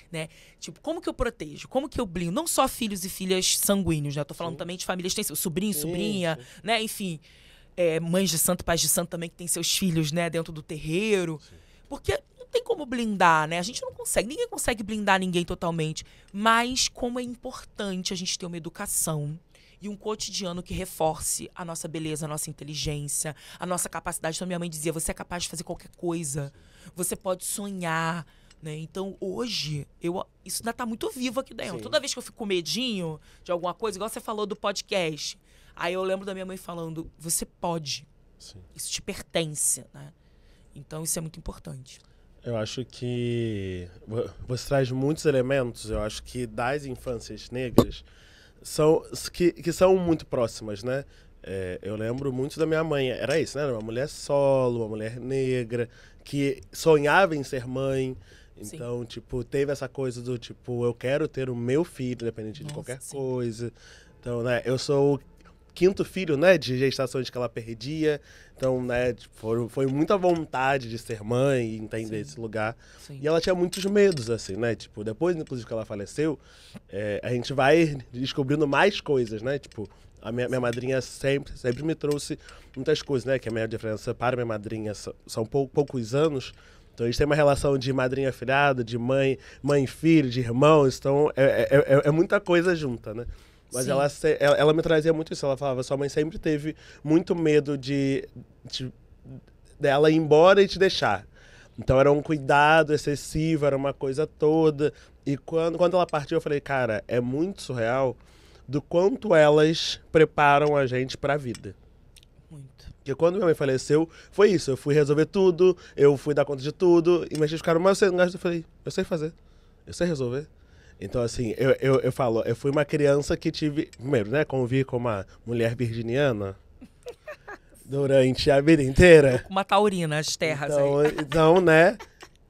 Né? Tipo, como que eu protejo? Como que eu blindo? Não só filhos e filhas sanguíneos, né? Eu tô falando também de famílias que têm sobrinho, sobrinha, né? Enfim, mães de santo, pais de santo também que têm seus filhos, né, dentro do terreiro. Sim. Porque não tem como blindar, né? A gente não consegue, ninguém consegue blindar ninguém totalmente. Mas como é importante a gente ter uma educação e um cotidiano que reforce a nossa beleza, a nossa inteligência, a nossa capacidade. Então, minha mãe dizia: você é capaz de fazer qualquer coisa, você pode sonhar, né? Então, hoje, isso ainda está muito vivo aqui dentro. Sim. Toda vez que eu fico com medinho de alguma coisa, igual você falou do podcast, aí eu lembro da minha mãe falando: você pode, sim, isso te pertence, né? Então, isso é muito importante. Eu acho que você traz muitos elementos, eu acho que das infâncias negras, que são muito próximas, né? Eu lembro muito da minha mãe, era isso, né? Era uma mulher solo, uma mulher negra, que sonhava em ser mãe. Então, sim, tipo, teve essa coisa do tipo, eu quero ter o meu filho, independente de qualquer coisa. Então, né, eu sou o 5º filho, né, de gestações que ela perdia. Então, né, foi muita vontade de ser mãe e entender, sim, esse lugar. Sim. E ela tinha muitos medos, assim, né? Tipo, depois, inclusive, que ela faleceu, a gente vai descobrindo mais coisas, né? Tipo, a minha madrinha sempre me trouxe muitas coisas, né? Que a minha diferença para minha madrinha são poucos anos. Então, a gente tem uma relação de madrinha afilhada, de mãe e filho, de irmãos. Então, é muita coisa junta, né? Mas ela me trazia muito isso. Ela falava: sua mãe sempre teve muito medo dela ir embora e te deixar. Então era um cuidado excessivo, era uma coisa toda. E quando ela partiu, eu falei: cara, é muito surreal do quanto elas preparam a gente pra vida. Muito. Porque quando minha mãe faleceu, foi isso. Eu fui resolver tudo, eu fui dar conta de tudo. E meus filhos ficaram: mas você não gosta? Eu falei: eu sei fazer, eu sei resolver. Então, assim, eu falo, eu fui uma criança que primeiro, né, convivi com uma mulher virginiana durante a vida inteira. Uma taurina, as terras então, né,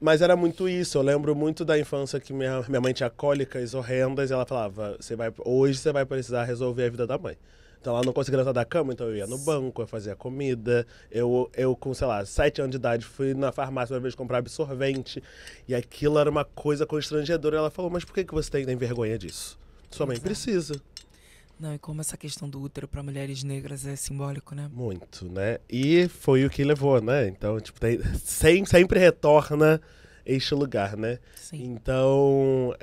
mas era muito isso. Eu lembro muito da infância que minha mãe tinha cólicas horrendas e ela falava: hoje você vai precisar resolver a vida da mãe. Então ela não conseguia levantar da cama, então eu ia no banco, eu fazia comida. Eu com, sei lá, 7 anos de idade, fui na farmácia uma vez comprar absorvente. E aquilo era uma coisa constrangedora. Ela falou: mas por que você tem vergonha disso? Sua mãe precisa. Não, e como essa questão do útero para mulheres negras é simbólico, né? Muito, né? E foi o que levou, né? Então, tipo, sempre retorna este lugar, né? Sim. Então,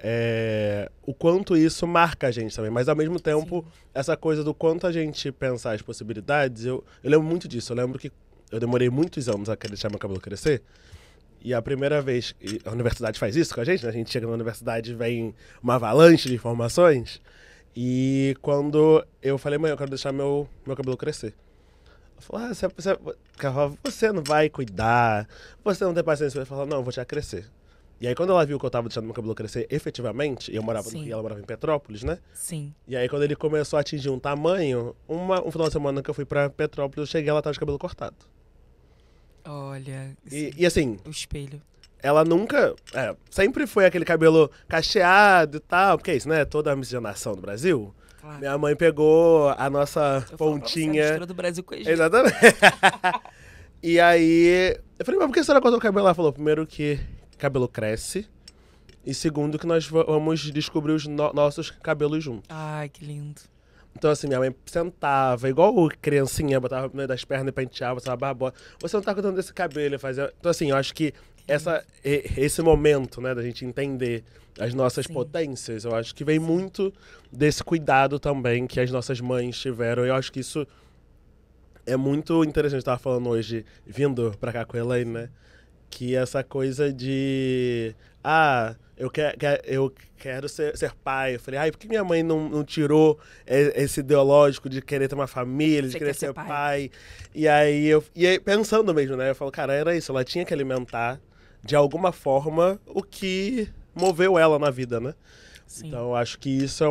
o quanto isso marca a gente também. Mas, ao mesmo tempo, Sim. essa coisa do quanto a gente pensar as possibilidades, eu lembro muito disso. Eu lembro que eu demorei muitos anos a deixar meu cabelo crescer. E a primeira vez que a universidade faz isso com a gente, né? A gente chega na universidade e vem uma avalanche de informações. E quando eu falei, mãe, eu quero deixar meu cabelo crescer. Ela falou, você não vai cuidar, você não tem paciência. Eu falei, não, eu vou deixar crescer. E aí quando ela viu que eu tava deixando meu cabelo crescer efetivamente, e eu morava no Rio, ela morava em Petrópolis, né? Sim. E aí quando ele começou a atingir um tamanho, um final de semana que eu fui pra Petrópolis, eu cheguei, ela tava de cabelo cortado. Olha, E assim, o espelho. ela nunca. Sempre foi aquele cabelo cacheado e tal, porque é isso, né? Toda a miscigenação do Brasil. Claro. Minha mãe pegou a nossa Eu pontinha. Falo, mistura do Brasil com o Egito. Exatamente. E aí, eu falei, mas por que a senhora cortou o cabelo? Ela falou, primeiro que cabelo cresce. E segundo que nós vamos descobrir os nossos cabelos juntos. Ai, que lindo. Então, assim, minha mãe sentava, igual criancinha, botava no meio das pernas e penteava, botava barbona. Você não tá cuidando desse cabelo, fazia... Então, assim, eu acho que esse momento, né, da gente entender as nossas potências, eu acho que vem muito desse cuidado também que as nossas mães tiveram. Eu acho que isso é muito interessante. Eu tava falando hoje, vindo pra cá com a Elaine, né, que essa coisa de... eu quero ser pai. Eu falei, por que minha mãe não tirou esse ideológico de querer ter uma família, de querer ser pai? E aí, pensando mesmo, né? Eu falo, cara, era isso. Ela tinha que alimentar, de alguma forma, o que moveu ela na vida, né? Sim. Então, eu acho que isso é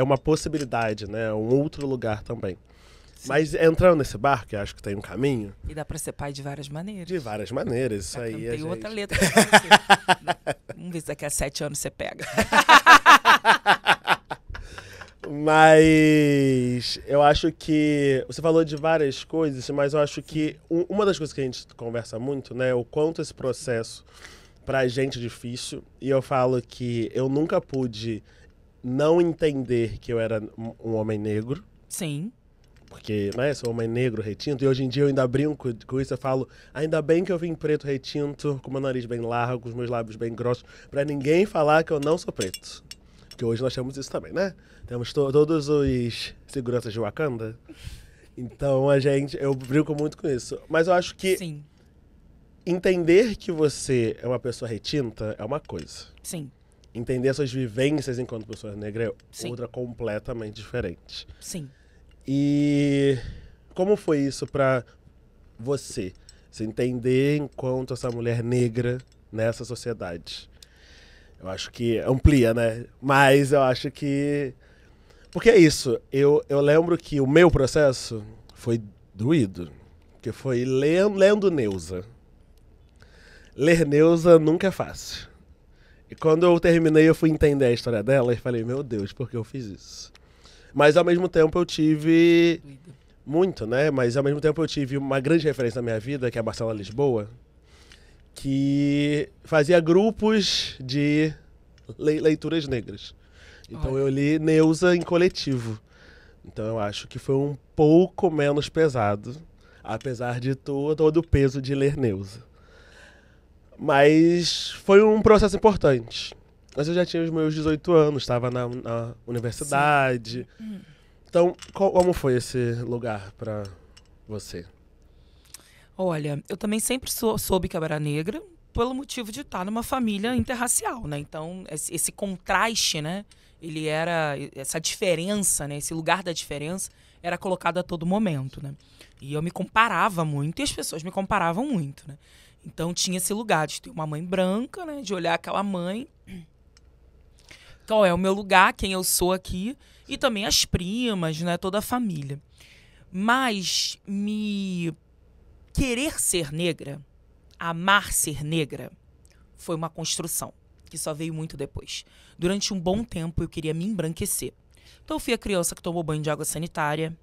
uma possibilidade, né? Um outro lugar também. Sim. Mas entrando nesse barco, eu acho que tem um caminho. E dá pra ser pai de várias maneiras. De várias maneiras, isso aí. Tem outra letra pra você. Vamos ver se daqui a 7 anos você pega. Mas eu acho que... Você falou de várias coisas, mas eu acho que uma das coisas que a gente conversa muito, né? O quanto esse processo pra gente é difícil. E eu falo que eu nunca pude não entender que eu era um homem negro. Sim. Porque, né, sou homem negro, retinto, e hoje em dia eu ainda brinco com isso, eu falo, ainda bem que eu vim preto, retinto, com meu nariz bem largo, os meus lábios bem grossos, pra ninguém falar que eu não sou preto. Porque hoje nós temos isso também, né? Temos todos os seguranças de Wakanda. Então eu brinco muito com isso. Mas eu acho que Sim. Entender que você é uma pessoa retinta é uma coisa. Sim. Entender suas vivências enquanto pessoa negra é Sim. outra completamente diferente. Sim. E como foi isso pra você? Você entender enquanto essa mulher negra nessa sociedade? Eu acho que amplia, né? Mas eu acho que... Porque é isso. Eu lembro que o meu processo foi doído. Que foi lendo Neuza. Ler Neuza nunca é fácil. E quando eu terminei, eu fui entender a história dela e falei, meu Deus, por que eu fiz isso? Mas ao mesmo tempo eu tive muito, né? Mas ao mesmo tempo eu tive uma grande referência na minha vida, que é a Marcela Lisboa, que fazia grupos de leituras negras. Então eu li Neuza em coletivo. Então eu acho que foi um pouco menos pesado, apesar de todo o peso de ler Neuza. Mas foi um processo importante. Mas eu já tinha os meus 18 anos, estava na universidade. Então, como foi esse lugar para você? Olha, eu também sempre soube que eu era negra pelo motivo de estar numa família interracial, né? Então, esse contraste, né? Ele era... Essa diferença, né? Esse lugar da diferença era colocado a todo momento, né? E eu me comparava muito, e as pessoas me comparavam muito, né? Então, tinha esse lugar de ter uma mãe branca, né? De olhar aquela mãe... Qual é o meu lugar, quem eu sou aqui, e também as primas, né, toda a família. Mas querer ser negra, amar ser negra, foi uma construção, que só veio muito depois. Durante um bom tempo eu queria me embranquecer. Então eu fui a criança que tomou banho de água sanitária,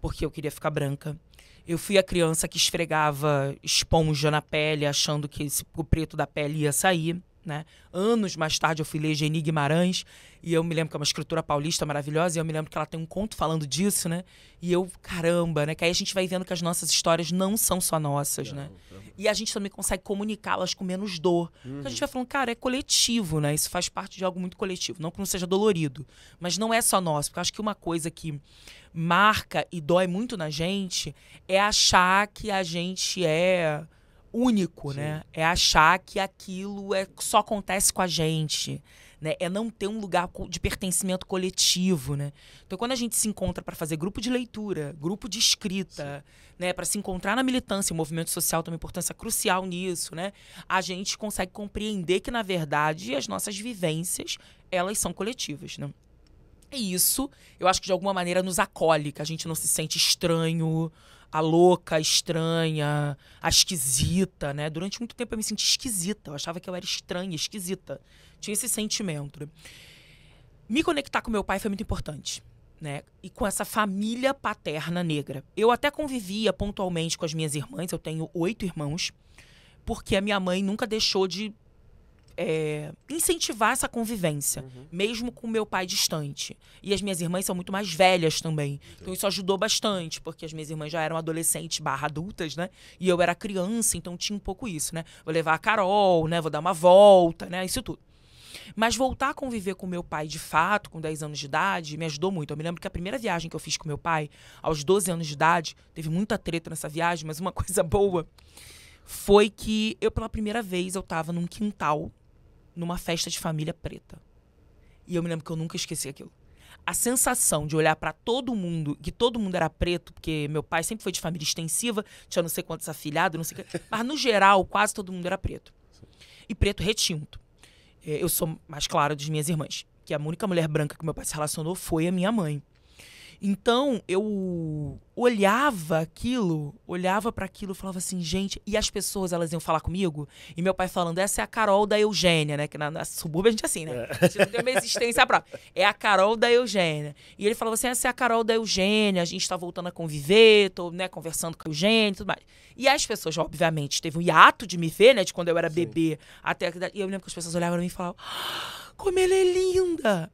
porque eu queria ficar branca. Eu fui a criança que esfregava esponja na pele, achando que o preto da pele ia sair. né? Anos mais tarde eu fui ler Geni Guimarães, e eu me lembro que é uma escritora paulista maravilhosa, e eu me lembro que ela tem um conto falando disso, né? E eu, caramba, né? Que aí a gente vai vendo que as nossas histórias não são só nossas, né? E a gente também consegue comunicá-las com menos dor. Porque a gente vai falando, cara, é coletivo, né? Isso faz parte de algo muito coletivo. Não que não seja dolorido, mas não é só nosso. Porque eu acho que uma coisa que marca e dói muito na gente é achar que a gente é único, né? É achar que aquilo só acontece com a gente, né? É não ter um lugar de pertencimento coletivo, né? Então, quando a gente se encontra para fazer grupo de leitura, grupo de escrita, né? Para se encontrar na militância, o movimento social tem uma importância crucial nisso, né? A gente consegue compreender que, na verdade, as nossas vivências, elas são coletivas, né? E isso, eu acho que de alguma maneira nos acolhe, que a gente não se sente estranho, a louca, a estranha, a esquisita, né? Durante muito tempo eu me senti esquisita. Eu achava que eu era estranha, esquisita. Tinha esse sentimento, né? Me conectar com meu pai foi muito importante, né? E com essa família paterna negra. Eu até convivia pontualmente com as minhas irmãs. Eu tenho 8 irmãos. Porque a minha mãe nunca deixou de incentivar essa convivência, mesmo com meu pai distante. E as minhas irmãs são muito mais velhas também. Então isso ajudou bastante, porque as minhas irmãs já eram adolescentes / adultas, né? E eu era criança, então tinha um pouco isso, né? Vou levar a Carol, né? Vou dar uma volta, né? Isso tudo. Mas voltar a conviver com meu pai, de fato, com 10 anos de idade, me ajudou muito. Eu me lembro que a primeira viagem que eu fiz com meu pai, aos 12 anos de idade, teve muita treta nessa viagem, mas uma coisa boa foi que eu, pela primeira vez, eu tava num quintal, numa festa de família preta. E eu me lembro que eu nunca esqueci aquilo. A sensação de olhar pra todo mundo, que todo mundo era preto, porque meu pai sempre foi de família extensiva, tinha não sei quantos afilhados, não sei o que, mas no geral, quase todo mundo era preto. E preto retinto. Eu sou mais clara das minhas irmãs, que a única mulher branca que meu pai se relacionou foi a minha mãe. Então, eu olhava para aquilo e falava assim, gente... E as pessoas, elas iam falar comigo, e meu pai falando, essa é a Carol da Eugênia, né? Que na subúrbia a gente é assim, né? A gente não tem uma existência própria. É a Carol da Eugênia. E ele falava assim, essa é a Carol da Eugênia, a gente tá voltando a conviver, tô, né, conversando com a Eugênia e tudo mais. E as pessoas, obviamente, teve um hiato de me ver, né? De quando eu era bebê até... E eu lembro que as pessoas olhavam pra mim e falavam, como ela é linda!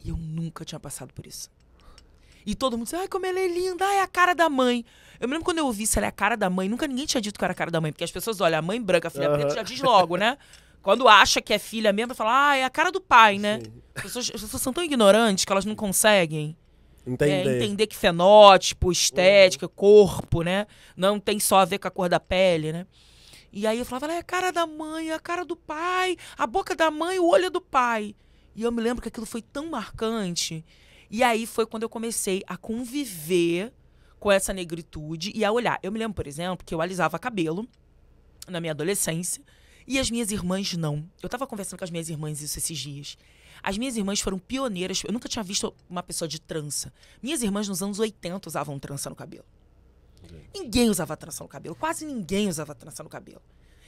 E eu nunca tinha passado por isso. E todo mundo disse, ai, como ela é linda, ai, é a cara da mãe. Eu me lembro quando eu ouvi se ela é a cara da mãe, nunca ninguém tinha dito que era a cara da mãe, porque as pessoas olham, a mãe branca, a filha preta, já diz logo, né? Quando acha que é filha mesmo, fala, ah, é a cara do pai, né? As pessoas são tão ignorantes que elas não conseguem entender que fenótipo, estética, corpo, né? Não tem só a ver com a cor da pele, né? E aí eu falava, ela é a cara da mãe, é a cara do pai, a boca da mãe, o olho do pai. E eu me lembro que aquilo foi tão marcante. E aí foi quando eu comecei a conviver com essa negritude e a olhar. Eu me lembro, por exemplo, que eu alisava cabelo na minha adolescência e as minhas irmãs não. Eu tava conversando com as minhas irmãs isso esses dias. As minhas irmãs foram pioneiras. Eu nunca tinha visto uma pessoa de trança. Minhas irmãs nos anos 80 usavam trança no cabelo. Ninguém usava trança no cabelo. Quase ninguém usava trança no cabelo.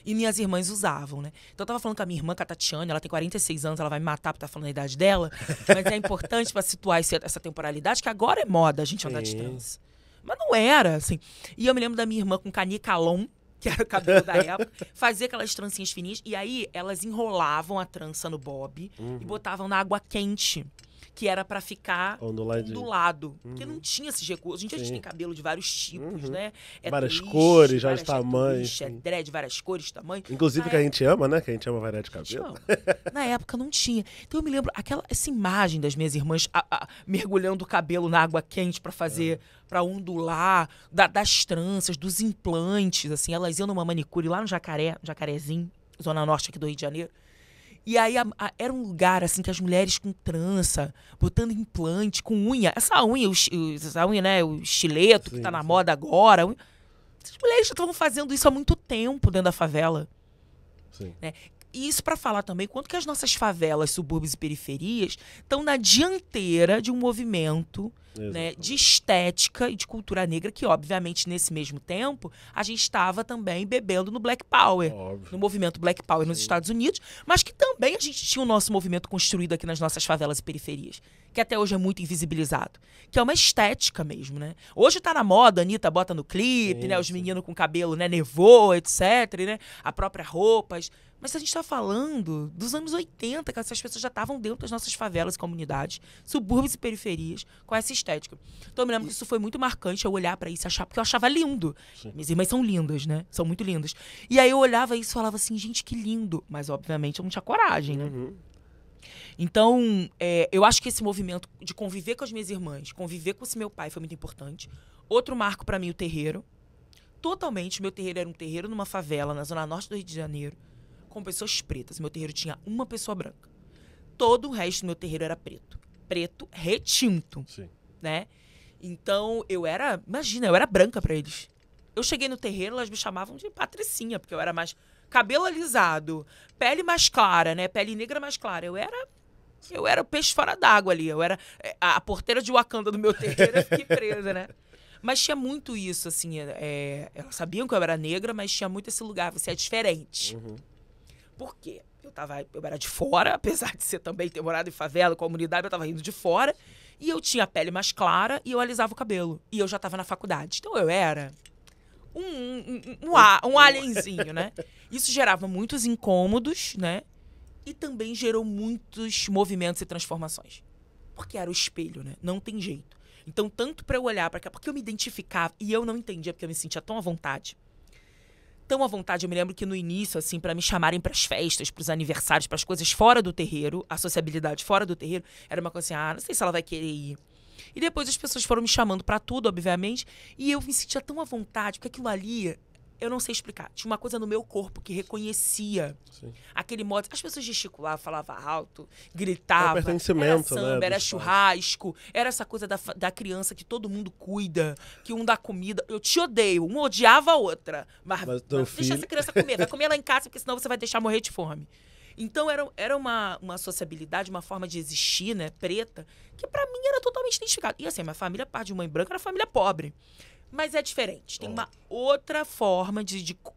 E minhas irmãs usavam, né? Então eu tava falando com a minha irmã, com a Tatiane, ela tem 46 anos, ela vai me matar por estar falando a idade dela, mas é importante pra situar essa temporalidade, que agora é moda a gente andar de trança. Mas não era, assim. E eu me lembro da minha irmã com canicalon, que era o cabelo da época, fazia aquelas trancinhas fininhas, e aí elas enrolavam a trança no bob e botavam na água quente, que era pra ficar ondulado. Porque não tinha esses recursos. A gente tem cabelo de vários tipos, né? Várias cores, vários tamanhos. É dread, várias cores, tamanhos. Inclusive que a gente ama, né? Que a gente ama variedade de cabelo. Na época não tinha. Então eu me lembro, essa imagem das minhas irmãs mergulhando o cabelo na água quente pra fazer, pra ondular, das tranças, dos implantes, assim. Elas iam numa manicure lá no Jacarezinho, zona norte aqui do Rio de Janeiro. E aí era um lugar, assim, que as mulheres com trança, botando implante, com unha. Essa unha, né, o estileto, que tá na moda agora. As mulheres já estavam fazendo isso há muito tempo dentro da favela. Né? E isso para falar também quanto que as nossas favelas, subúrbios e periferias estão na dianteira de um movimento, né, de estética e de cultura negra que, obviamente, nesse mesmo tempo, a gente estava também bebendo no Black Power, no movimento Black Power nos Estados Unidos, mas que também a gente tinha o nosso movimento construído aqui nas nossas favelas e periferias, que até hoje é muito invisibilizado, que é uma estética mesmo, né? Hoje tá na moda, a Anitta bota no clipe, né, os meninos com cabelo, né, nevô, etc, né, a própria roupas, Mas a gente tá falando dos anos 80, que essas pessoas já estavam dentro das nossas favelas e comunidades, subúrbios e periferias, com essa estética. Então eu me lembro que isso foi muito marcante, eu olhar pra isso e achar, porque eu achava lindo. Sim. Minhas irmãs são lindas, né? São muito lindas. E aí eu olhava isso e falava assim, gente, que lindo. Mas, obviamente, eu não tinha coragem, né? Uhum. Então, eu acho que esse movimento de conviver com as minhas irmãs, conviver com esse meu pai foi muito importante. Outro marco pra mim, o terreiro. Totalmente, meu terreiro era um terreiro numa favela, na zona norte do Rio de Janeiro, com pessoas pretas. Meu terreiro tinha uma pessoa branca. Todo o resto do meu terreiro era preto. Preto retinto, Sim. né? Então, imagina, eu era branca pra eles. Eu cheguei no terreiro, elas me chamavam de patricinha, porque eu era mais cabelo alisado, pele mais clara, né? Pele negra mais clara. Eu era o peixe fora d'água ali. Eu era a porteira de Wakanda do meu terreiro, eu fiquei presa, né? Mas tinha muito isso, assim, elas sabiam que eu era negra, mas tinha muito esse lugar, você é diferente. Uhum. Por quê? Eu era de fora, apesar de ser também ter morado em favela, comunidade, eu tava indo de fora. E eu tinha a pele mais clara e eu alisava o cabelo. E eu já tava na faculdade. Então eu era um alienzinho, né? Isso gerava muitos incômodos, né? E também gerou muitos movimentos e transformações. Porque era o espelho, né? Não tem jeito. Então, tanto pra eu olhar pra cá, porque eu me identificava e eu não entendia, porque eu me sentia tão à vontade. Tão à vontade, eu me lembro que no início, assim, pra me chamarem pras festas, pros aniversários, pras coisas fora do terreiro, a sociabilidade fora do terreiro, era uma coisa assim, não sei se ela vai querer ir. E depois as pessoas foram me chamando pra tudo, obviamente, e eu me sentia tão à vontade, porque aquilo ali, eu não sei explicar. Tinha uma coisa no meu corpo que reconhecia. Sim. Aquele modo. As pessoas gesticulavam, falavam alto, gritavam. É o pertencimento, era samba, né, era churrasco, era essa coisa da criança que todo mundo cuida, que um dá comida. Eu te odeio, uma odiava a outra. Mas deixa essa criança comer, vai comer lá em casa, porque senão você vai deixar morrer de fome. Então era uma sociabilidade, uma forma de existir, né, preta, que pra mim era totalmente identificada. E assim, minha família, parte de mãe branca, era família pobre. Mas é diferente. Tem uma outra forma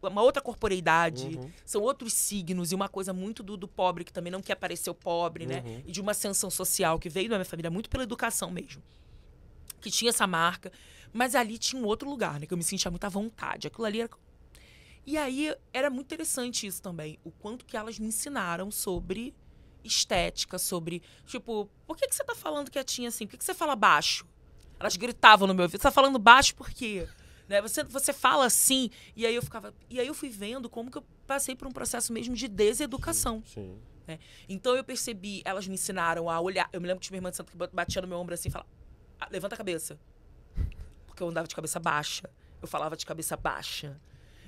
uma outra corporeidade. Uhum. São outros signos. E uma coisa muito do pobre, que também não quer parecer o pobre, né? E de uma ascensão social, que veio da minha família muito pela educação mesmo. Que tinha essa marca. Mas ali tinha um outro lugar, né? Que eu me sentia muito à vontade. Aquilo ali era... E aí, era muito interessante isso também. O quanto que elas me ensinaram sobre estética, sobre... Tipo, por que você tá falando quietinha assim? Por que você fala baixo? Elas gritavam no meu ouvido, você tá falando baixo por quê? Né? Você fala assim, e aí eu fui vendo como que eu passei por um processo mesmo de deseducação. Sim. Né? Então eu percebi, elas me ensinaram a olhar. Eu me lembro que tinha minha irmã de santo que batia no meu ombro assim e falava, levanta a cabeça. Porque eu andava de cabeça baixa, eu falava de cabeça baixa.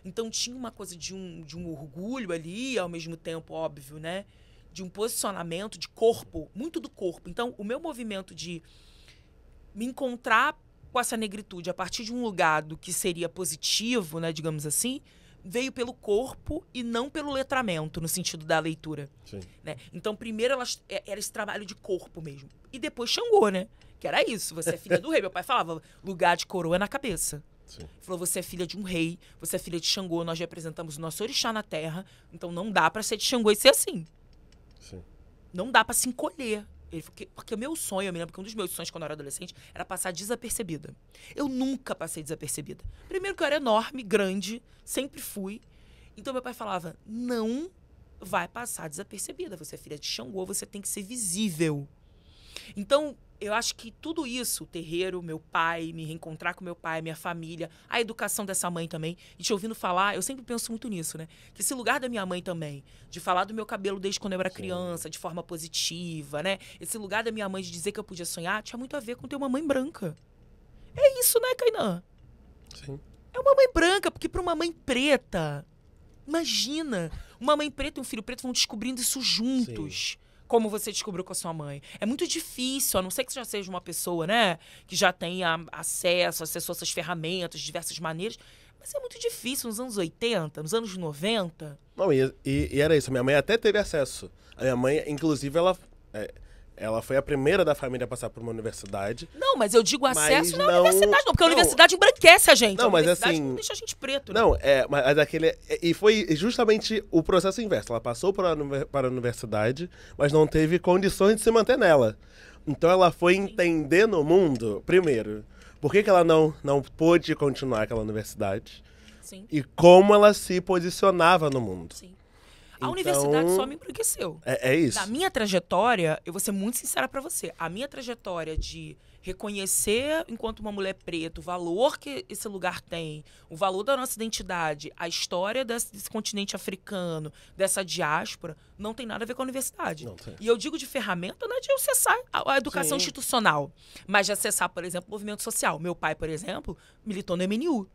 Então tinha uma coisa de um orgulho ali, ao mesmo tempo, óbvio, né? De um posicionamento de corpo, muito do corpo. Então o meu movimento de me encontrar com essa negritude a partir de um lugar do que seria positivo, né, digamos assim, veio pelo corpo e não pelo letramento, no sentido da leitura. Sim. Né? Então, primeiro, era esse trabalho de corpo mesmo. E depois Xangô, né? Que era isso, você é filha do rei. Meu pai falava, lugar de coroa é na cabeça. Sim. Ele falou, você é filha de um rei, você é filha de Xangô, nós representamos o nosso orixá na terra, então não dá pra ser de Xangô e ser assim. Sim. Não dá pra se encolher. Porque o meu sonho, eu me lembro que um dos meus sonhos quando eu era adolescente era passar desapercebida. Eu nunca passei desapercebida. Primeiro que eu era enorme, grande, sempre fui. Então meu pai falava, não vai passar desapercebida. Você é filha de Xangô, você tem que ser visível. Então, eu acho que tudo isso, o terreiro, meu pai, me reencontrar com meu pai, minha família, a educação dessa mãe também, e te ouvindo falar, eu sempre penso muito nisso, né? Que esse lugar da minha mãe também, de falar do meu cabelo desde quando eu era criança, de forma positiva, né? Esse lugar da minha mãe de dizer que eu podia sonhar, tinha muito a ver com ter uma mãe branca. É isso, né, Kainan? Sim. É uma mãe branca, porque para uma mãe preta, imagina, uma mãe preta e um filho preto vão descobrindo isso juntos. Sim. Como você descobriu com a sua mãe. É muito difícil, a não ser que você já seja uma pessoa, né, que já tenha acesso, acessou essas ferramentas de diversas maneiras. Mas é muito difícil nos anos 80, nos anos 90. Não, e era isso. Minha mãe até teve acesso. A minha mãe, inclusive, ela foi a primeira da família a passar por uma universidade. Não, mas eu digo acesso não é universidade, não. Porque a universidade embranquece a gente. Não, mas assim... não deixa a gente preto, né? Não, mas aquele... E foi justamente o processo inverso. Ela passou para a universidade, mas não teve condições de se manter nela. Então ela foi entender no mundo, primeiro, por que ela não pôde continuar aquela universidade. Sim. E como ela se posicionava no mundo. Sim. A universidade só me embranqueceu. É isso. Na minha trajetória, eu vou ser muito sincera pra você, a minha trajetória de reconhecer, enquanto uma mulher preta, o valor que esse lugar tem, o valor da nossa identidade, a história desse continente africano, dessa diáspora, não tem nada a ver com a universidade. Não tem. E eu digo de ferramenta, não é de acessar a educação institucional, mas de acessar, por exemplo, o movimento social. Meu pai, por exemplo, militou no MNU.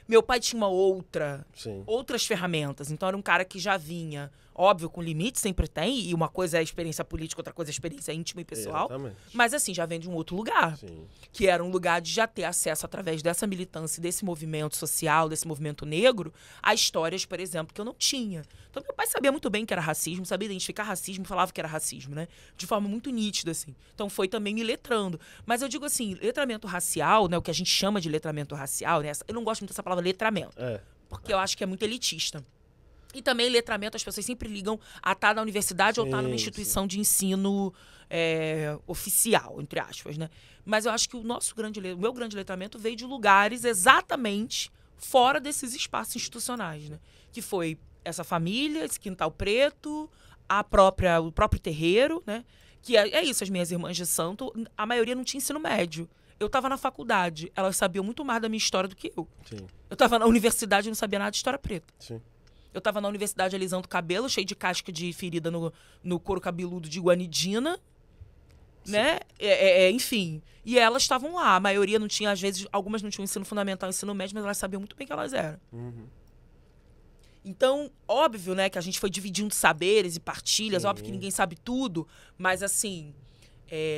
Meu pai tinha outras ferramentas. Então, era um cara que já vinha, óbvio, com limites, sempre tem. E uma coisa é a experiência política, outra coisa é a experiência íntima e pessoal. Exatamente. Mas, assim, já vem de um outro lugar. Sim. Que era um lugar de já ter acesso, através dessa militância, desse movimento social, desse movimento negro, a histórias, por exemplo, que eu não tinha. Então, meu pai sabia muito bem que era racismo, sabia identificar racismo, falava que era racismo, né? De forma muito nítida, assim. Então, foi também me letrando. Mas eu digo assim, letramento racial, né? O que a gente chama de letramento racial, né? Eu não gosto muito dessa palavra letramento, porque eu acho que é muito elitista. E também letramento, as pessoas sempre ligam a estar na universidade ou estar numa instituição de ensino oficial, entre aspas, né? Mas eu acho que o meu grande letramento veio de lugares exatamente fora desses espaços institucionais, né? Que foi essa família, esse quintal preto, o próprio terreiro, né? Que é isso, as minhas irmãs de santo, a maioria não tinha ensino médio. Eu estava na faculdade, elas sabiam muito mais da minha história do que eu. Sim. Eu estava na universidade e não sabia nada de história preta. Sim. Eu estava na universidade alisando o cabelo, cheio de casca de ferida no couro cabeludo de guanidina, né? Enfim. E elas estavam lá. A maioria não tinha, às vezes, algumas não tinham ensino fundamental, ensino médio, mas elas sabiam muito bem que elas eram. Uhum. Então, óbvio, né, que a gente foi dividindo saberes e partilhas, óbvio que ninguém sabe tudo, mas, assim,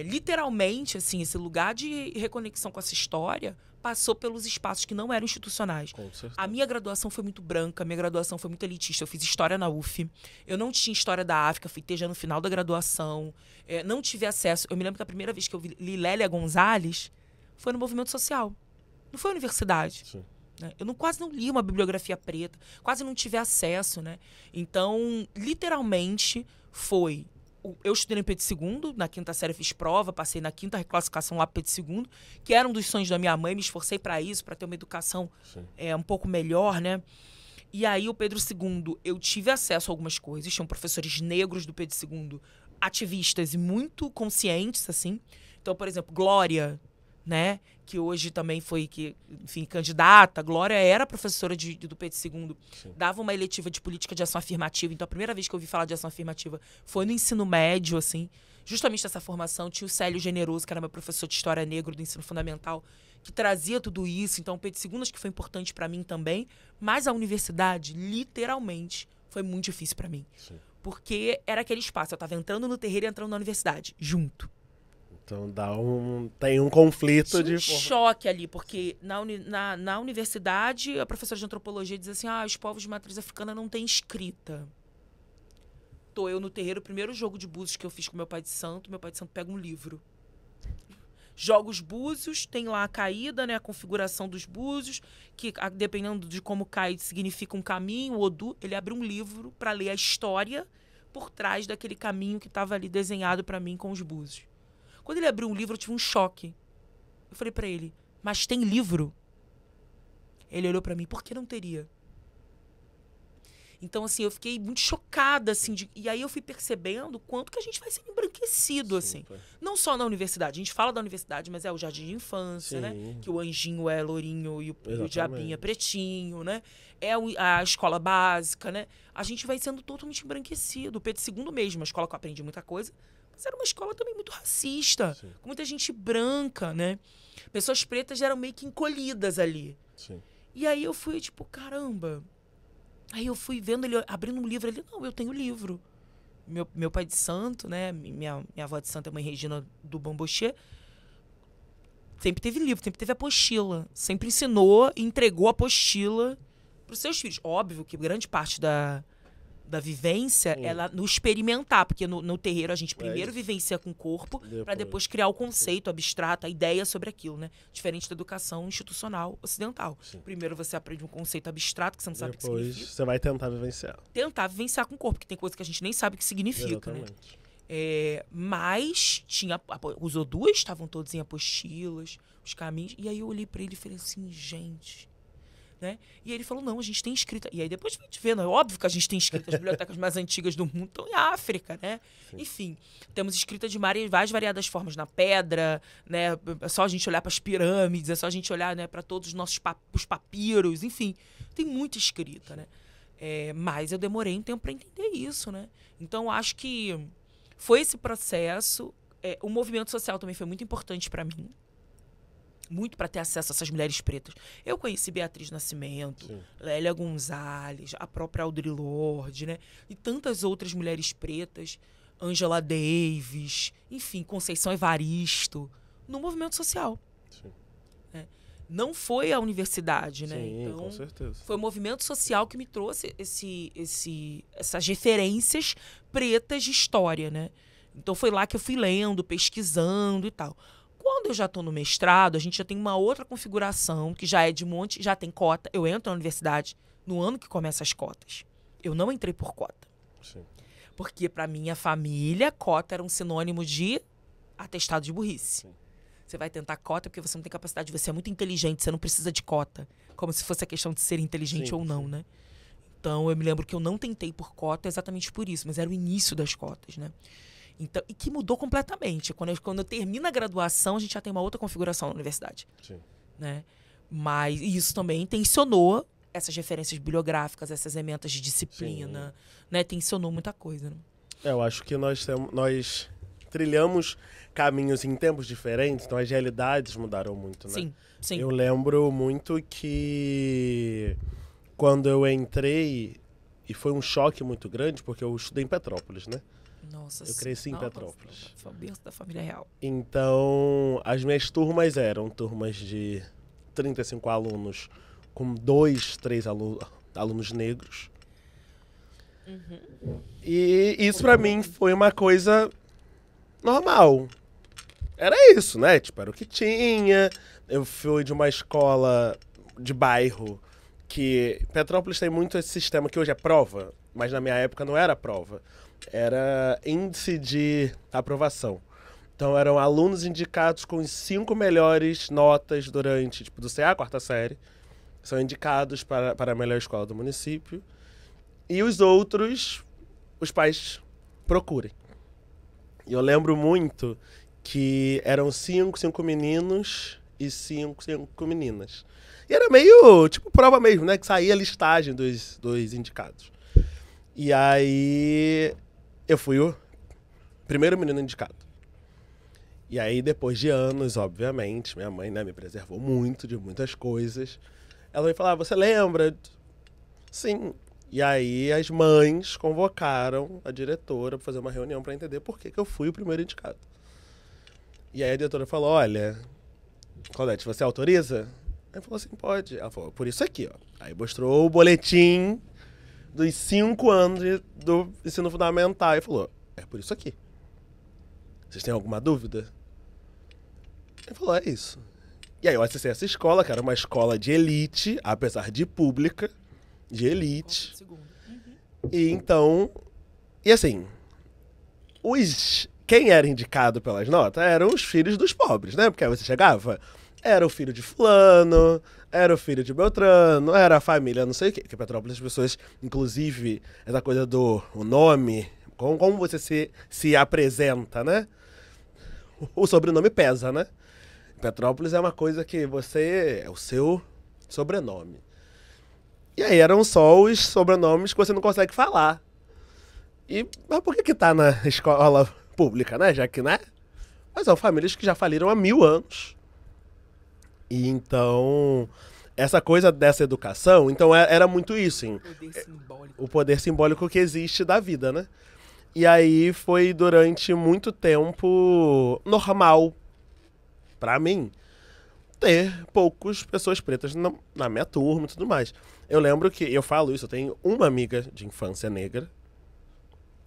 literalmente, assim, esse lugar de reconexão com essa história passou pelos espaços que não eram institucionais. Com certeza. A minha graduação foi muito branca, a minha graduação foi muito elitista. Eu fiz história na UF, eu não tinha história da África, fui ter já no final da graduação, não tive acesso. Eu me lembro que a primeira vez que eu li Lélia Gonzalez foi no movimento social, não foi universidade. Sim. Né? Eu quase não li uma bibliografia preta, quase não tive acesso, né? Então, literalmente, foi... Eu estudei no Pedro II, na quinta série fiz prova, passei na quinta reclassificação lá para Pedro II, que era um dos sonhos da minha mãe, me esforcei para isso, para ter uma educação um pouco melhor, né? E aí, o Pedro II, eu tive acesso a algumas coisas, tinham professores negros do Pedro II, ativistas e muito conscientes, assim. Então, por exemplo, Glória, né? Que hoje também foi, enfim, candidata. Glória era professora do Pedro II. Sim. Dava uma eletiva de política de ação afirmativa. Então, a primeira vez que eu ouvi falar de ação afirmativa foi no ensino médio, assim. Justamente essa formação. Tinha o Célio Generoso, que era meu professor de História Negra do ensino fundamental, que trazia tudo isso. Então, o Pedro II acho que foi importante para mim também. Mas a universidade, literalmente, foi muito difícil para mim. Sim. Porque era aquele espaço. Eu estava entrando no terreiro e entrando na universidade, junto. Então tem um conflito Tinha um choque ali, porque na universidade a professora de antropologia diz assim, os povos de matriz africana não têm escrita. Tô eu no terreiro, o primeiro jogo de búzios que eu fiz com meu pai de santo pega um livro. Joga os búzios, tem lá a caída, né, a configuração dos búzios, que dependendo de como cai significa um caminho, o Odu, ele abre um livro para ler a história por trás daquele caminho que estava ali desenhado para mim com os búzios. Quando ele abriu um livro, eu tive um choque. Eu falei pra ele, mas tem livro? Ele olhou pra mim, por que não teria? Então, assim, eu fiquei muito chocada, assim, e aí eu fui percebendo o quanto que a gente vai sendo embranquecido, assim. Não só na universidade, a gente fala da universidade, mas é o jardim de infância, né? Que o anjinho é lourinho e o diabinho é pretinho, né? É a escola básica, né? A gente vai sendo totalmente embranquecido. O Pedro II mesmo, a escola que eu aprendi muita coisa, mas era uma escola também muito racista, com muita gente branca, né? Pessoas pretas eram meio que encolhidas ali. Sim. E aí eu fui, tipo, caramba. Aí eu fui vendo ele abrindo um livro, ele, não, eu tenho livro. Meu pai de santo, né? Minha avó de santo é mãe Regina do Bambochê. Sempre teve livro, sempre teve apostila. Sempre ensinou e entregou a apostila para os seus filhos. Óbvio que grande parte da vivência, ela no experimentar, porque no terreiro a gente primeiro vivencia com o corpo, para depois criar o conceito abstrato, a ideia sobre aquilo, né? Diferente da educação institucional ocidental. Sim. Primeiro você aprende um conceito abstrato, que você não sabe o que significa. Depois você vai tentar vivenciar. Tentar vivenciar com o corpo, porque tem coisa que a gente nem sabe o que significa, exatamente, né? Mas os Odus estavam todos em apostilas, os caminhos, e aí eu olhei para ele e falei assim, gente, né? E ele falou, não, a gente tem escrita. E aí depois a gente vê, não é óbvio que a gente tem escrita. As bibliotecas mais antigas do mundo estão em África, né? Sim. Enfim, temos escrita de várias variadas formas na pedra, né? É só a gente olhar para as pirâmides, é só a gente olhar, né, para todos os nossos os papiros, enfim. Tem muita escrita, né? Mas eu demorei um tempo para entender isso, né? Então, acho que foi esse processo. O movimento social também foi muito importante para mim. Muito para ter acesso a essas mulheres pretas. Eu conheci Beatriz Nascimento, sim, Lélia Gonzalez, a própria Audre Lorde, né? E tantas outras mulheres pretas, Angela Davis, enfim, Conceição Evaristo, no movimento social. Sim. Não foi a universidade, né? Sim, então, com certeza. Foi o movimento social que me trouxe essas referências pretas de história, né? Então foi lá que eu fui lendo, pesquisando e tal. Quando eu já estou no mestrado, a gente já tem uma outra configuração, que já é de monte, já tem cota. Eu entro na universidade no ano que começa as cotas. Eu não entrei por cota. Sim. Porque, para minha família, cota era um sinônimo de atestado de burrice. Sim. Você vai tentar cota porque você não tem capacidade, você é muito inteligente, você não precisa de cota. Como se fosse a questão de ser inteligente, sim, ou não, sim, né? Então, eu me lembro que eu não tentei por cota exatamente por isso, mas era o início das cotas, né? Então, e que mudou completamente. Quando eu termino a graduação, a gente já tem uma outra configuração na universidade. Sim. Né? Mas isso também tensionou essas referências bibliográficas, essas ementas de disciplina, né? Tensionou muita coisa. Né? Eu acho que nós trilhamos caminhos em tempos diferentes, então as realidades mudaram muito, né? Sim, sim. Eu lembro muito que quando eu entrei, e foi um choque muito grande, porque eu estudei em Petrópolis, né? Nossa, eu cresci em Petrópolis. Berço da família real. Então, as minhas turmas eram turmas de 35 alunos com 2, 3 alunos negros. Uhum. E isso pra mim foi uma coisa normal. Era isso, né? Tipo, era o que tinha. Eu fui de uma escola de bairro que... Petrópolis tem muito esse sistema que hoje é prova, mas na minha época não era prova. Era índice de aprovação. Então eram alunos indicados com as 5 melhores notas durante, tipo, do CA, a quarta série. São indicados para a melhor escola do município. E os outros, os pais procurem. E eu lembro muito que eram 5 meninos e 5 meninas. E era meio, tipo, prova mesmo, né? Que saía a listagem dos indicados. E aí eu fui o primeiro menino indicado. E aí, depois de anos, obviamente, minha mãe, né, me preservou muito de muitas coisas. Ela veio falar, você lembra? Sim. E aí as mães convocaram a diretora para fazer uma reunião para entender por que eu fui o primeiro indicado. E aí a diretora falou, olha, Claudete, você autoriza? Aí falou assim, pode. Ela falou, por isso aqui, ó. Aí mostrou o boletim dos 5 anos do ensino fundamental. E falou, é por isso aqui. Vocês têm alguma dúvida? Ele falou, é isso. E aí eu acessei essa escola, que era uma escola de elite, apesar de pública, de elite. E então, e assim, quem era indicado pelas notas eram os filhos dos pobres, né? Porque aí você chegava, era o filho de fulano, era o filho de Beltrano, era a família não sei o quê. Porque Petrópolis, as pessoas, inclusive, essa coisa do o nome, como você se apresenta, né? O sobrenome pesa, né? Petrópolis é uma coisa que é o seu sobrenome. E aí eram só os sobrenomes que você não consegue falar. Mas por que tá na escola pública, né? Já que, né? Mas são famílias que já faliram há 1000 anos. E então, essa coisa dessa educação, então era muito isso, hein? O poder simbólico que existe da vida, né? E aí foi durante muito tempo normal, pra mim, ter poucas pessoas pretas na minha turma e tudo mais. Eu lembro que, eu falo isso, eu tenho uma amiga de infância negra,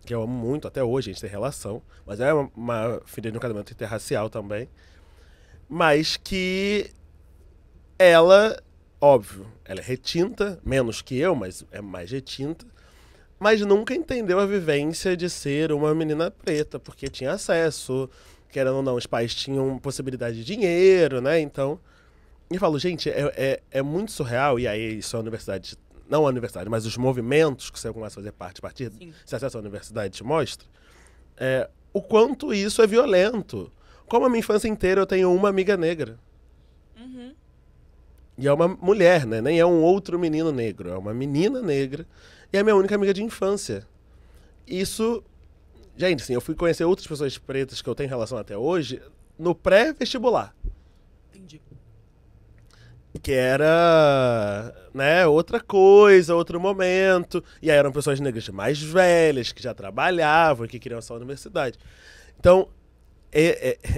que eu amo muito, até hoje a gente tem relação, mas é uma filha de um casamento interracial também, mas que ela, óbvio, ela é retinta, menos que eu, mas é mais retinta, mas nunca entendeu a vivência de ser uma menina preta, porque tinha acesso, querendo ou não, os pais tinham possibilidade de dinheiro, né? Então, E eu falo, gente, é muito surreal, e aí isso a universidade, não a universidade, mas os movimentos que você começa a fazer parte, a partir Sim. se acessa a universidade te mostra, o quanto isso é violento. Como a minha infância inteira eu tenho uma amiga negra. Uhum. E é uma mulher, né? Nem é um outro menino negro, é uma menina negra. E é a minha única amiga de infância. Isso, gente, assim, eu fui conhecer outras pessoas pretas que eu tenho relação até hoje no pré-vestibular. Entendi. Que era, né, outra coisa, outro momento. E aí eram pessoas negras mais velhas, que já trabalhavam, que queriam essa universidade. Então,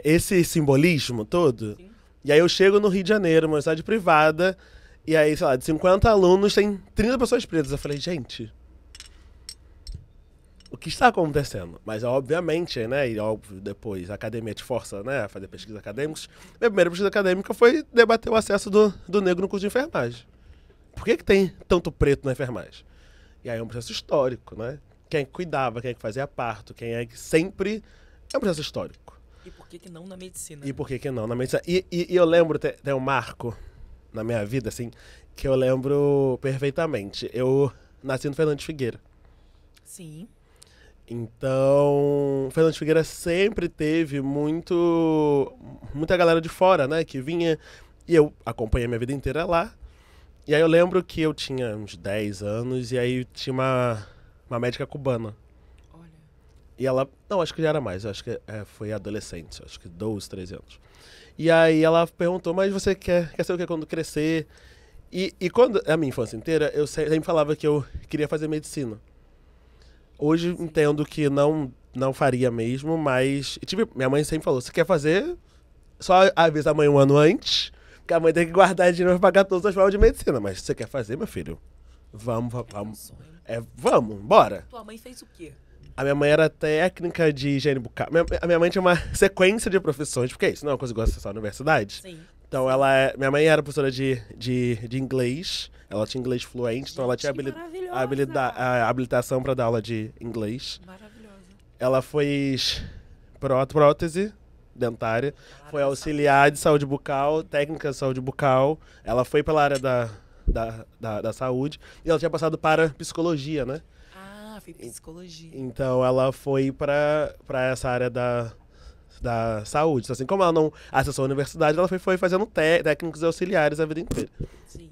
esse simbolismo todo. Sim. E aí eu chego no Rio de Janeiro, uma universidade privada, e aí, sei lá, de 50 alunos tem 30 pessoas pretas. Eu falei, gente, o que está acontecendo? Mas, obviamente, né, e óbvio, depois a academia te força, né, a fazer pesquisas acadêmicas. Minha primeira pesquisa acadêmica foi debater o acesso do negro no curso de enfermagem. Por que tem tanto preto na enfermagem? E aí é um processo histórico, né? Quem é que cuidava, quem é que fazia parto, quem é que sempre... É um processo histórico. E por que não na medicina? E por que não na medicina? E eu lembro, tem um marco na minha vida, assim, que eu lembro perfeitamente. Eu nasci no Fernando de Figueira. Sim. Então, Fernando de Figueira sempre teve muita galera de fora, né, que vinha, e eu acompanhei a minha vida inteira lá. E aí eu lembro que eu tinha uns 10 anos, e aí tinha uma médica cubana. Olha. E ela, não, acho que já era mais, acho que foi adolescente, acho que 12, 13 anos. E aí ela perguntou, mas você quer ser o que quando crescer? E quando, a minha infância inteira, eu sempre falava que eu queria fazer medicina. Hoje entendo que não faria mesmo, mas minha mãe sempre falou, você quer fazer? Só avisa a mãe um ano antes, porque a mãe tem que guardar dinheiro pra pagar todas as provas de medicina. Mas se você quer fazer, meu filho, vamos. Vamos, bora. Tua mãe fez o quê? A minha mãe era técnica de higiene bucal. A minha mãe tinha uma sequência de profissões, porque isso não é uma coisa que eu gosto de acessar na universidade. Sim. Então minha mãe era professora de inglês, ela tinha inglês fluente, Gente, então ela tinha a habilitação para dar aula de inglês. Maravilhosa. Ela fez prótese dentária, foi auxiliar de saúde bucal, técnica de saúde bucal. Ela foi pela área da saúde e ela tinha passado para psicologia, né? Ah, foi psicologia. Então ela foi para essa área da saúde. Então, assim, como ela não acessou a universidade, ela foi fazendo técnicos auxiliares a vida inteira. Sim.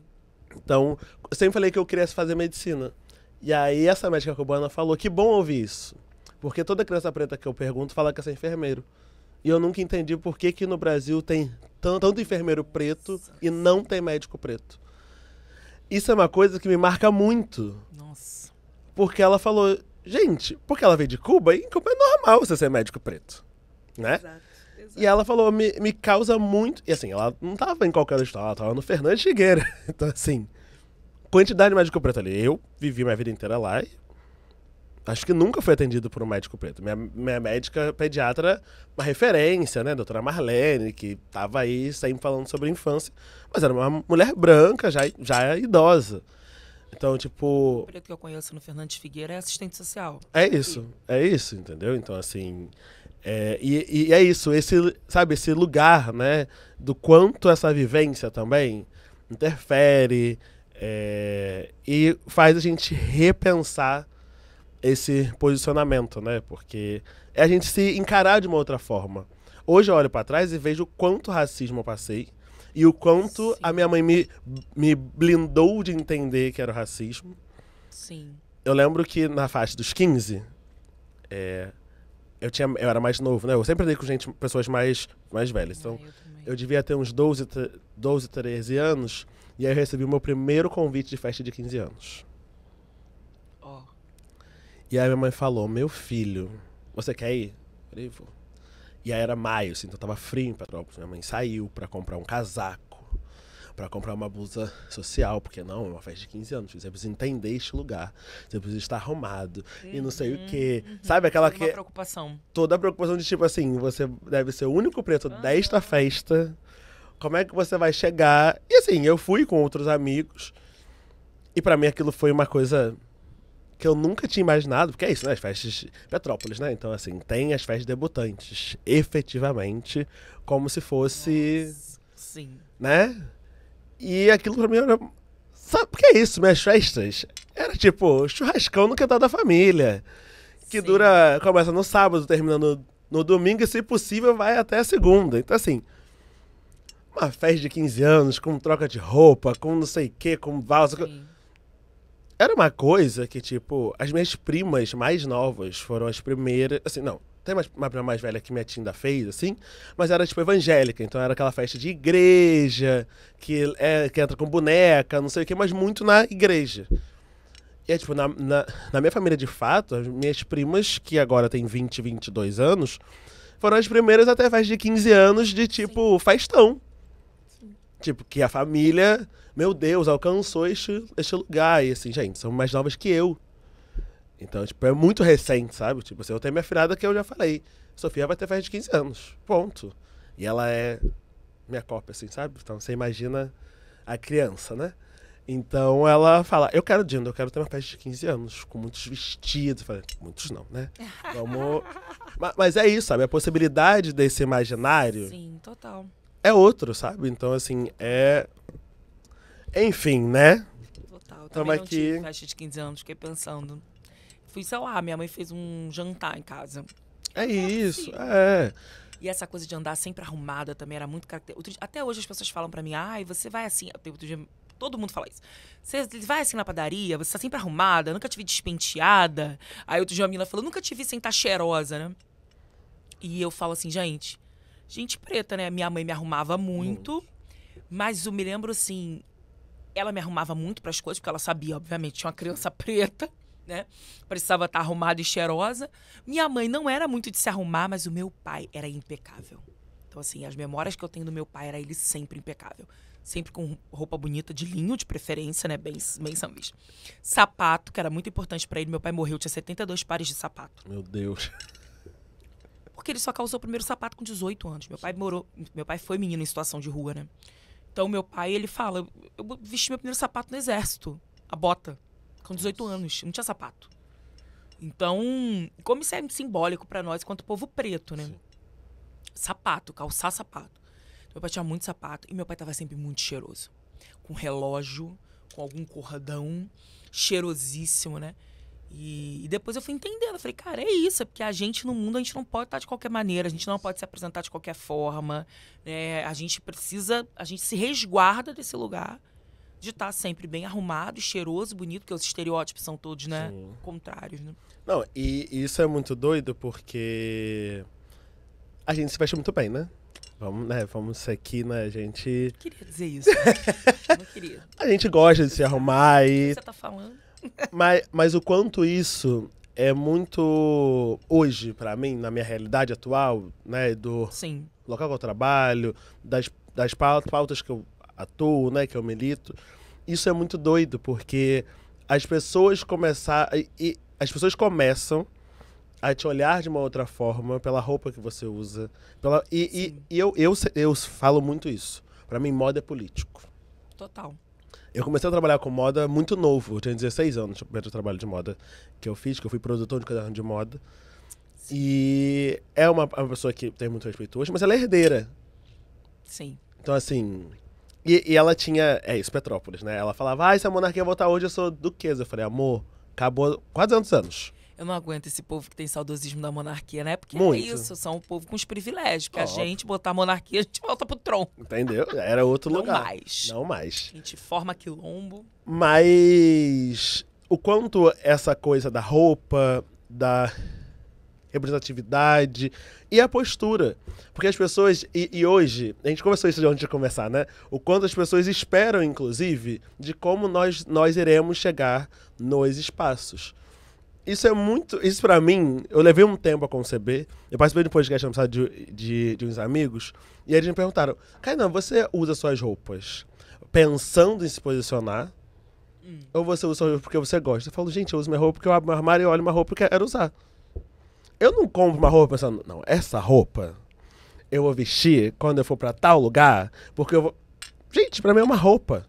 Então, eu sempre falei que eu queria fazer medicina. E aí essa médica cubana falou, que bom ouvir isso. Porque toda criança preta que eu pergunto fala que é enfermeiro. E eu nunca entendi por que no Brasil tem tanto enfermeiro preto e não tem médico preto. Isso é uma coisa que me marca muito. Nossa. Porque ela falou, gente, porque ela veio de Cuba, e em Cuba é normal você ser médico preto. Né? Exato. E ela falou, me causa muito... E assim, ela não tava em qualquer estado, ela tava no Fernando de Figueira. Então, assim, quantidade de médico preto ali. Eu vivi minha vida inteira lá e acho que nunca fui atendido por um médico preto. Minha médica pediatra, uma referência, né? Doutora Marlene, que tava aí sempre falando sobre infância. Mas era uma mulher branca, já idosa. Então, tipo... O preto que eu conheço no Fernando de Figueira é assistente social. É isso, entendeu? Então, assim... E é isso, esse lugar, né, do quanto essa vivência também interfere e faz a gente repensar esse posicionamento, né, porque é a gente se encarar de uma outra forma. Hoje eu olho pra trás e vejo o quanto racismo eu passei e o quanto Sim. a minha mãe me blindou de entender que era o racismo. Sim. Eu lembro que na faixa dos 15, eu era mais novo, né? Eu sempre andei com pessoas mais velhas. Então, eu devia ter uns 12, 13 anos. E aí eu recebi o meu primeiro convite de festa de 15 anos. Ó. E aí minha mãe falou, meu filho, você quer ir? Eu falei, vou. E aí era maio, assim, então tava frio em Petrópolis. Minha mãe saiu pra comprar um casaco, pra comprar uma blusa social, porque não, é uma festa de 15 anos, você precisa entender este lugar, você precisa estar arrumado, e não sei o quê. Sabe aquela Toda uma preocupação. Toda a preocupação de tipo assim, você deve ser o único preto desta festa, como é que você vai chegar? E assim, eu fui com outros amigos, e pra mim aquilo foi uma coisa que eu nunca tinha imaginado, porque é isso, né, as festas de Petrópolis, né, então assim, tem as festas debutantes, efetivamente, como se fosse... Nossa. Sim. Né? E aquilo pra mim era... Sabe o que é isso? Minhas festas era tipo churrascão no quintal da família. Que Sim. começa no sábado, termina no domingo e, se possível, vai até a segunda. Então, assim, uma festa de 15 anos, com troca de roupa, com não sei o quê, com valsa. Sim. Era uma coisa que, tipo, as minhas primas mais novas foram as primeiras. Assim, não, tem uma prima mais velha que minha tia ainda fez, assim, mas era, tipo, evangélica. Então era aquela festa de igreja, que entra com boneca, não sei o quê, mas muito na igreja. E é, tipo, na minha família, de fato, as minhas primas, que agora têm 20, 22 anos, foram as primeiras até festa de 15 anos de, tipo, festão. Tipo, que a família, meu Deus, alcançou este lugar. E assim, gente, são mais novas que eu. Então, tipo, é muito recente, sabe? Tipo assim, eu tenho minha filhada que eu já falei. Sofia vai ter festa de 15 anos. Ponto. E ela é minha cópia, assim, sabe? Então você imagina a criança, né? Então ela fala, eu quero Dindo, eu quero ter uma festa de 15 anos, com muitos vestidos. Eu falei, muitos não, né? Vamos... Mas é isso, sabe? A possibilidade desse imaginário Sim, total. é outro, sabe? Então, assim, é... Enfim, né? Total. Eu Tamo também não aqui. tive festa de 15 anos, fiquei pensando. Fui, sei lá, minha mãe fez um jantar em casa. É isso, possível. é. E essa coisa de andar sempre arrumada também era muito característica. Até hoje as pessoas falam pra mim, ai, você vai assim. Outro dia, todo mundo fala isso. Você vai assim na padaria, você tá sempre arrumada, nunca te vi despenteada. Aí outro dia a menina falou, nunca te vi sem estar cheirosa, né? E eu falo assim, gente preta, né? Minha mãe me arrumava muito, mas eu me lembro assim, ela me arrumava muito pras coisas, porque ela sabia, obviamente, tinha uma criança preta, né? Precisava estar arrumada e cheirosa. Minha mãe não era muito de se arrumar, mas o meu pai era impecável. Então, assim, as memórias que eu tenho do meu pai era ele sempre impecável. Sempre com roupa bonita, de linho, de preferência, né? Bem sambista. Sapato, que era muito importante pra ele. Meu pai morreu, tinha 72 pares de sapato. Meu Deus. Porque ele só calçou o primeiro sapato com 18 anos. Meu pai foi menino em situação de rua, né? Então, meu pai, ele fala, eu vesti meu primeiro sapato no exército. A bota. Com 18 anos. Não tinha sapato. Então, como isso é simbólico pra nós, enquanto povo preto, né? Sim. Sapato, calçar sapato. Meu pai tinha muito sapato. E meu pai tava sempre muito cheiroso. Com relógio, com algum cordão. Cheirosíssimo, né? E depois eu fui entendendo. Eu falei, cara, é isso. É porque a gente no mundo, a gente não pode estar de qualquer maneira. A gente não pode se apresentar de qualquer forma. Né? A gente se resguarda desse lugar de estar sempre bem arrumado, cheiroso, bonito, porque os estereótipos são todos, né? Sim. Contrários, né? Não, e isso é muito doido porque a gente se veste muito bem, né? Vamos ser aqui, né? A gente... Eu queria dizer isso. Eu não queria. A gente gosta de se arrumar e... O que você tá falando? Mas o quanto isso é muito... Hoje, pra mim, na minha realidade atual, né? Do Sim. local que eu trabalho, das pautas que eu atuo, né? Que eu milito. Isso é muito doido, porque as pessoas as pessoas começam a te olhar de uma outra forma pela roupa que você usa. Eu falo muito isso. Pra mim, moda é político. Total. Eu comecei a trabalhar com moda muito novo. Eu tinha 16 anos, o primeiro trabalho de moda que eu fiz, que eu fui produtor de caderno de moda. Sim. E é uma pessoa que tem muito respeito hoje, mas ela é herdeira. Sim. Então, assim... E ela tinha... É isso, Petrópolis, né? Ela falava, se a monarquia voltar hoje, eu sou duquesa. Eu falei, amor, acabou quase anos. Eu não aguento esse povo que tem saudosismo da monarquia, né? Porque muito. É isso, são um povo com os privilégios. Que a gente botar a monarquia, a gente volta pro trono. Entendeu? Era outro lugar. Não mais. A gente forma quilombo. Mas o quanto essa coisa da roupa, da representatividade e a postura. Porque as pessoas, e hoje, a gente conversou isso de antes de começar, né? O quanto as pessoas esperam, inclusive, de como nós iremos chegar nos espaços. Isso é muito... Isso pra mim, eu levei um tempo a conceber. Eu participei de um podcast de uns amigos, e eles me perguntaram, Kainan, você usa suas roupas pensando em se posicionar? Ou você usa sua roupa porque você gosta? Eu falo, gente, eu uso minha roupa porque eu abro meu armário e olho uma roupa que eu quero usar. Eu não compro uma roupa pensando, não, essa roupa eu vou vestir quando eu for pra tal lugar, porque eu vou... Gente, pra mim é uma roupa.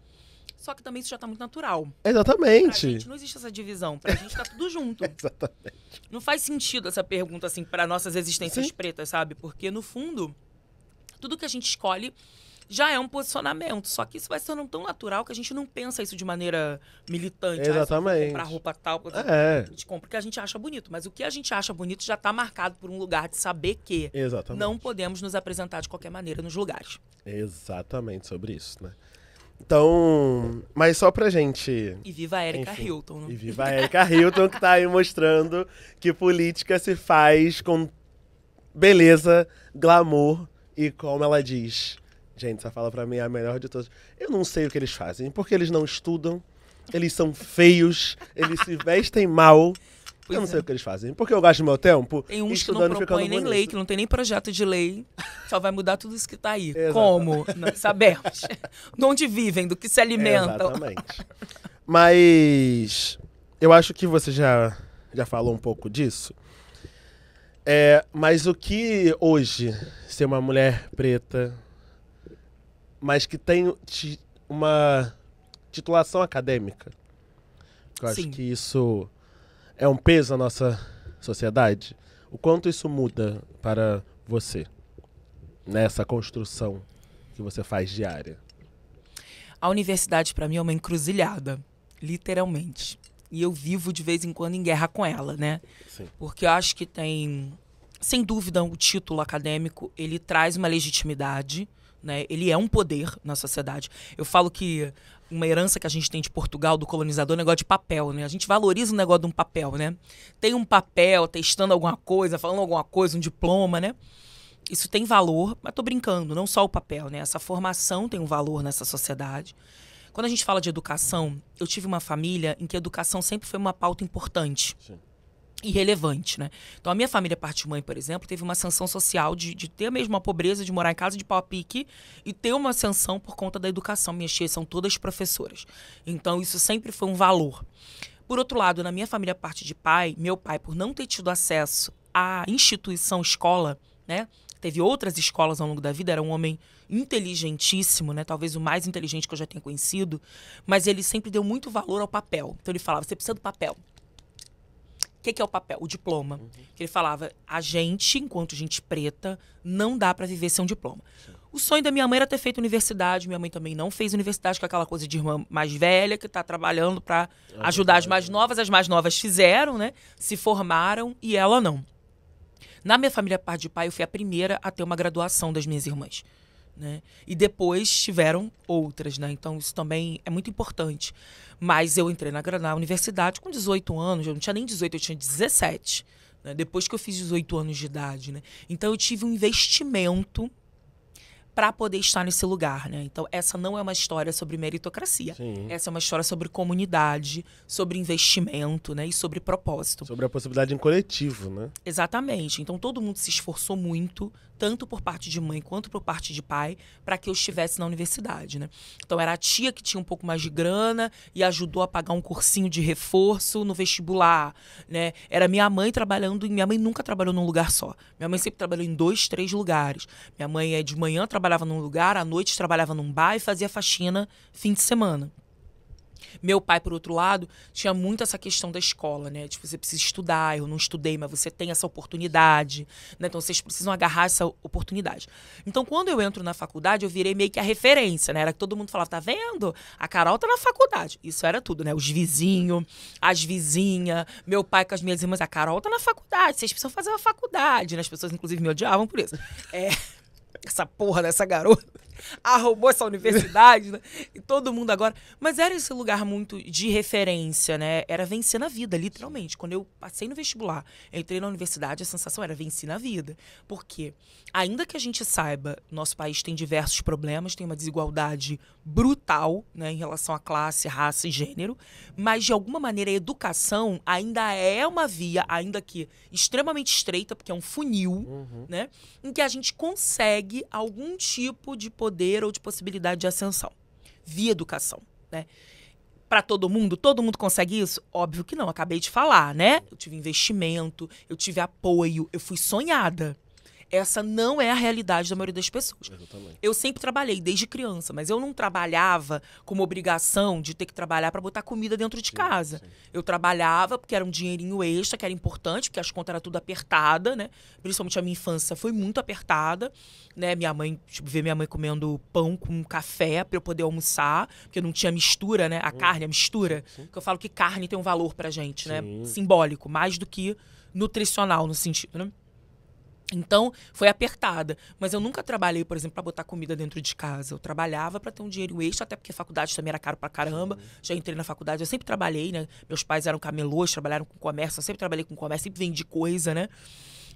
Só que também isso já tá muito natural. Exatamente. Pra gente não existe essa divisão, pra gente tá tudo junto. Exatamente. Não faz sentido essa pergunta, assim, pra nossas existências pretas, sabe? Porque, no fundo, tudo que a gente escolhe já é um posicionamento. Só que isso vai se tornando tão natural que a gente não pensa isso de maneira militante. Exatamente. Comprar roupa tal. É. A gente compra o que a gente acha bonito. Mas o que a gente acha bonito já está marcado por um lugar de saber que Exatamente. não podemos nos apresentar de qualquer maneira nos lugares. Exatamente sobre isso, né? Então, mas só pra gente... E viva a Erika Hilton. Né? E viva a Erika Hilton, que tá aí mostrando que política se faz com beleza, glamour e, como ela diz, gente, essa fala pra mim é a melhor de todas. Eu não sei o que eles fazem, porque eles não estudam, eles são feios, eles se vestem mal. Eu não sei o que eles fazem. Porque eu gasto meu tempo tem uns estudando que não e propõem ficando nem bonito. lei, que não tem nem projeto de lei. Só vai mudar tudo isso que tá aí. Exatamente. Como? Não sabemos. De onde vivem, do que se alimentam. Exatamente. Mas eu acho que você já falou um pouco disso. Mas o que hoje ser uma mulher preta, mas que tem uma titulação acadêmica, eu acho Sim. que isso é um peso na nossa sociedade. O quanto isso muda para você nessa construção que você faz diária? A universidade, pra mim, é uma encruzilhada. Literalmente. E eu vivo, de vez em quando, em guerra com ela, né? Sim. Porque eu acho que tem... Sem dúvida, o título acadêmico, ele traz uma legitimidade, né? Ele é um poder na sociedade. Eu falo que uma herança que a gente tem de Portugal, do colonizador, é um negócio de papel, né? A gente valoriza o negócio de um papel, né? Tem um papel testando alguma coisa, falando alguma coisa, um diploma, né? Isso tem valor, mas tô brincando, não só o papel, né? Essa formação tem um valor nessa sociedade. Quando a gente fala de educação, eu tive uma família em que a educação sempre foi uma pauta importante. Sim. E relevante, né? Então, a minha família, parte de mãe, por exemplo, teve uma ascensão social de ter mesmo a pobreza, de morar em casa de pau a pique e ter uma ascensão por conta da educação. Minhas tias são todas professoras. Então, isso sempre foi um valor. Por outro lado, na minha família, parte de pai, meu pai, por não ter tido acesso à instituição escola, né? Teve outras escolas ao longo da vida, era um homem inteligentíssimo, né? Talvez o mais inteligente que eu já tenha conhecido, mas ele sempre deu muito valor ao papel. Então, ele falava, você precisa do papel. O que é o papel? O diploma. Que ele falava, a gente, enquanto gente preta, não dá pra viver sem um diploma. Sim. O sonho da minha mãe era ter feito universidade. Minha mãe também não fez universidade, com aquela coisa de irmã mais velha, que tá trabalhando pra ajudar as mais novas. As mais novas fizeram, né? Se formaram e ela não. Na minha família, parte de pai, eu fui a primeira a ter uma graduação das minhas irmãs. Né? E depois tiveram outras, né? Então isso também é muito importante. Mas eu entrei na universidade com 18 anos, eu não tinha nem 18, eu tinha 17. Né? Depois que eu fiz 18 anos de idade, né? Então eu tive um investimento para poder estar nesse lugar, né? Então essa não é uma história sobre meritocracia. Sim. Essa é uma história sobre comunidade, sobre investimento, né? E sobre propósito. Sobre a possibilidade em coletivo, né? Exatamente. Então todo mundo se esforçou muito, tanto por parte de mãe quanto por parte de pai, para que eu estivesse na universidade, né? Então era a tia que tinha um pouco mais de grana e ajudou a pagar um cursinho de reforço no vestibular, né? Era minha mãe trabalhando, e minha mãe nunca trabalhou num lugar só. Minha mãe sempre trabalhou em 2, 3 lugares. Minha mãe de manhã trabalhava num lugar, à noite trabalhava num bar e fazia faxina fim de semana. Meu pai, por outro lado, tinha muito essa questão da escola, né? Tipo, você precisa estudar, eu não estudei, mas você tem essa oportunidade, né? Então, vocês precisam agarrar essa oportunidade. Então, quando eu entro na faculdade, eu virei meio que a referência, né? Era que todo mundo falava, tá vendo? A Carol tá na faculdade. Isso era tudo, né? Os vizinhos, as vizinhas, meu pai com as minhas irmãs, a Carol tá na faculdade, vocês precisam fazer uma faculdade, né? As pessoas, inclusive, me odiavam por isso. Essa porra dessa garota arrombou essa universidade, né? E todo mundo agora... Mas era esse lugar muito de referência, né? Era vencer na vida, literalmente. Quando eu passei no vestibular, entrei na universidade, a sensação era vencer na vida. Por quê? Ainda que a gente saiba, nosso país tem diversos problemas, tem uma desigualdade brutal, né, em relação à classe, raça e gênero, mas, de alguma maneira, a educação ainda é uma via, ainda que extremamente estreita, porque é um funil, né, em que a gente consegue algum tipo de poder ou de possibilidade de ascensão via educação, né? Para todo mundo consegue isso? Óbvio que não, acabei de falar, né? Eu tive investimento, eu tive apoio, eu fui sonhada. Essa não é a realidade da maioria das pessoas. Exatamente. Eu sempre trabalhei, desde criança, mas eu não trabalhava como obrigação de ter que trabalhar para botar comida dentro de casa. Sim. Eu trabalhava porque era um dinheirinho extra, que era importante, porque as contas eram tudo apertada, né? Principalmente a minha infância foi muito apertada, né? Minha mãe, ver minha mãe comendo pão com café para eu poder almoçar, porque não tinha mistura, né? A carne, a mistura. Sim. Que eu falo que carne tem um valor pra gente, né? Sim. Simbólico, mais do que nutricional no sentido, né? Então, foi apertada. Mas eu nunca trabalhei, por exemplo, para botar comida dentro de casa. Eu trabalhava para ter um dinheiro extra, até porque faculdade também era caro pra caramba. Já entrei na faculdade, eu sempre trabalhei, né? Meus pais eram camelôs, trabalharam com comércio. Eu sempre trabalhei com comércio, sempre vendi coisa, né?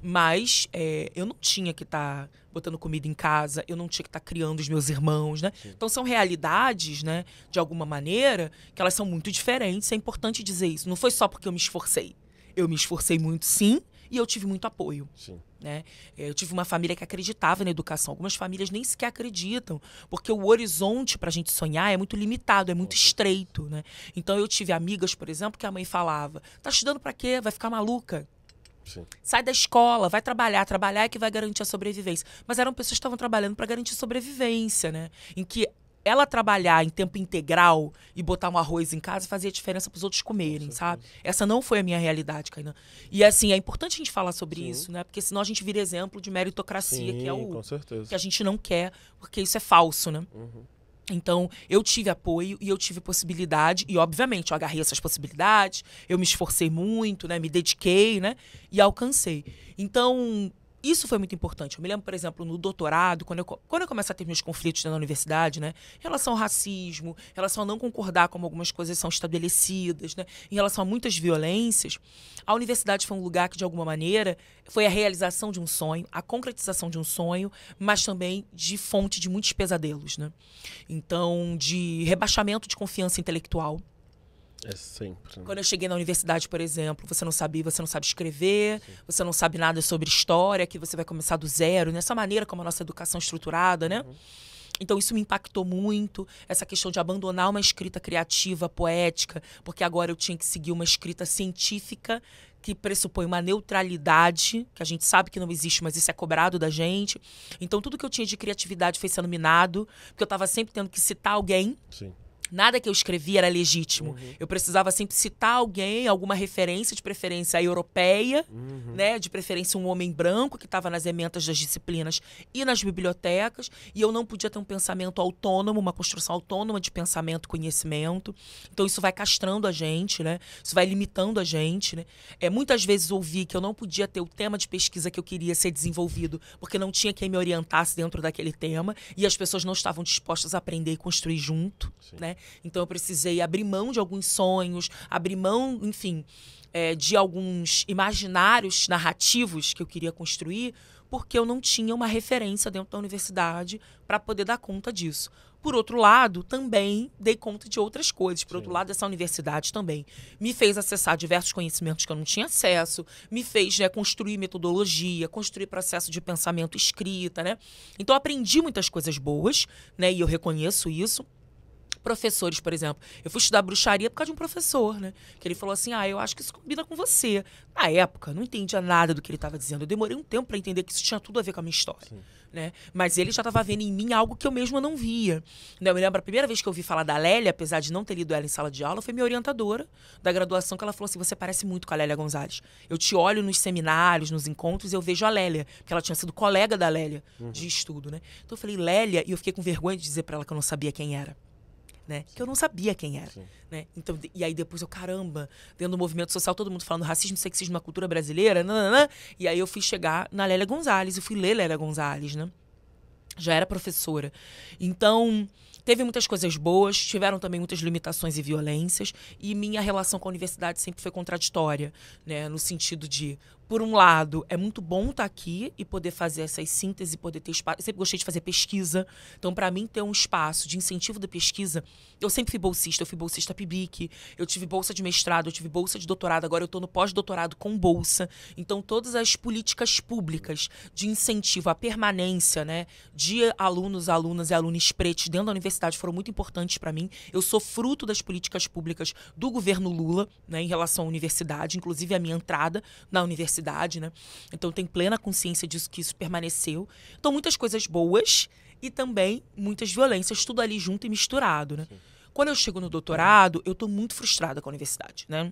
Mas eu não tinha que estar botando comida em casa, eu não tinha que estar criando os meus irmãos, né? Então, são realidades, né? De alguma maneira, que elas são muito diferentes. É importante dizer isso. Não foi só porque eu me esforcei. Eu me esforcei muito, sim, e eu tive muito apoio. Sim. Né? Eu tive uma família que acreditava na educação. Algumas famílias nem sequer acreditam, porque o horizonte para a gente sonhar é muito limitado, é muito estreito. Né? Então, eu tive amigas, por exemplo, que a mãe falava: tá estudando para quê? Vai ficar maluca? Sim. Sai da escola, vai trabalhar. Trabalhar é que vai garantir a sobrevivência. Mas eram pessoas que estavam trabalhando para garantir sobrevivência, né? Em que ela trabalhar em tempo integral e botar um arroz em casa fazia diferença para os outros comerem, sabe? Essa não foi a minha realidade, Kainan. E assim, é importante a gente falar sobre isso, né? Porque senão a gente vira exemplo de meritocracia, que é o com certeza. que a gente não quer, porque isso é falso, né? Então, eu tive apoio e eu tive possibilidade, e obviamente eu agarrei essas possibilidades, eu me esforcei muito, né? Me dediquei, né? E alcancei. Então, isso foi muito importante. Eu me lembro, por exemplo, no doutorado, quando eu começo a ter meus conflitos na universidade, né? Em relação ao racismo, em relação a não concordar como algumas coisas são estabelecidas, né? Em relação a muitas violências, a universidade foi um lugar que, de alguma maneira, foi a realização de um sonho, a concretização de um sonho, mas também de fonte de muitos pesadelos, né? Então, de rebaixamento de confiança intelectual. É sempre. Né? Quando eu cheguei na universidade, por exemplo, você não sabe escrever, você não sabe nada sobre história, que você vai começar do zero, nessa maneira como a nossa educação é estruturada, né? Então, isso me impactou muito, essa questão de abandonar uma escrita criativa, poética, porque agora eu tinha que seguir uma escrita científica que pressupõe uma neutralidade, que a gente sabe que não existe, mas isso é cobrado da gente. Então, tudo que eu tinha de criatividade foi sendo minado, porque eu estava sempre tendo que citar alguém. Sim. Nada que eu escrevia era legítimo. Eu precisava sempre citar alguém, alguma referência, de preferência europeia, né? De preferência um homem branco que estava nas ementas das disciplinas e nas bibliotecas. E eu não podia ter um pensamento autônomo, uma construção autônoma de pensamento e conhecimento. Então, isso vai castrando a gente, né? Isso vai limitando a gente, né? Muitas vezes ouvi que eu não podia ter o tema de pesquisa que eu queria ser desenvolvido, porque não tinha quem me orientasse dentro daquele tema. E as pessoas não estavam dispostas a aprender e construir junto, né? Então, eu precisei abrir mão de alguns sonhos, abrir mão, enfim, de alguns imaginários narrativos que eu queria construir, porque eu não tinha uma referência dentro da universidade para poder dar conta disso. Por outro lado, também dei conta de outras coisas. Por outro lado, essa universidade também me fez acessar diversos conhecimentos que eu não tinha acesso, me fez construir metodologia, construir processo de pensamento escrita, né? Então, eu aprendi muitas coisas boas, né? E eu reconheço isso. Professores, por exemplo. Eu fui estudar bruxaria por causa de um professor, né? Que ele falou assim, eu acho que isso combina com você. Na época, não entendia nada do que ele estava dizendo. Eu demorei um tempo para entender que isso tinha tudo a ver com a minha história. Né? Mas ele já estava vendo em mim algo que eu mesma não via. Eu me lembro, a primeira vez que eu ouvi falar da Lélia, apesar de não ter lido ela em sala de aula, foi minha orientadora da graduação, que ela falou assim, você parece muito com a Lélia Gonzalez. Eu te olho nos seminários, nos encontros, e eu vejo a Lélia, porque ela tinha sido colega da Lélia de estudo. Né? Então eu falei, Lélia, e eu fiquei com vergonha de dizer para ela que eu não sabia quem era. Né? Que eu não sabia quem era. Né? Então, e aí depois caramba, dentro do movimento social, todo mundo falando racismo e sexismo na cultura brasileira, nananã, e aí eu fui chegar na Lélia Gonzalez, eu fui ler Lélia Gonzalez, né? Já era professora. Então, teve muitas coisas boas, tiveram também muitas limitações e violências, e minha relação com a universidade sempre foi contraditória, né? No sentido de, por um lado, é muito bom estar aqui e poder fazer essas sínteses, poder ter espaço. Eu sempre gostei de fazer pesquisa. Então, para mim, ter um espaço de incentivo da pesquisa... Eu sempre fui bolsista. Eu fui bolsista PIBIC. Eu tive bolsa de mestrado, eu tive bolsa de doutorado. Agora eu estou no pós-doutorado com bolsa. Então, todas as políticas públicas de incentivo à permanência, né, de alunos, alunas e alunos pretos dentro da universidade foram muito importantes para mim. Eu sou fruto das políticas públicas do governo Lula, né, em relação à universidade, inclusive a minha entrada na universidade. universidade, né? Então eu tenho plena consciência disso, que isso permaneceu. Então muitas coisas boas e também muitas violências, tudo ali junto e misturado, né? Sim. Quando eu chego no doutorado, eu tô muito frustrada com a universidade, né?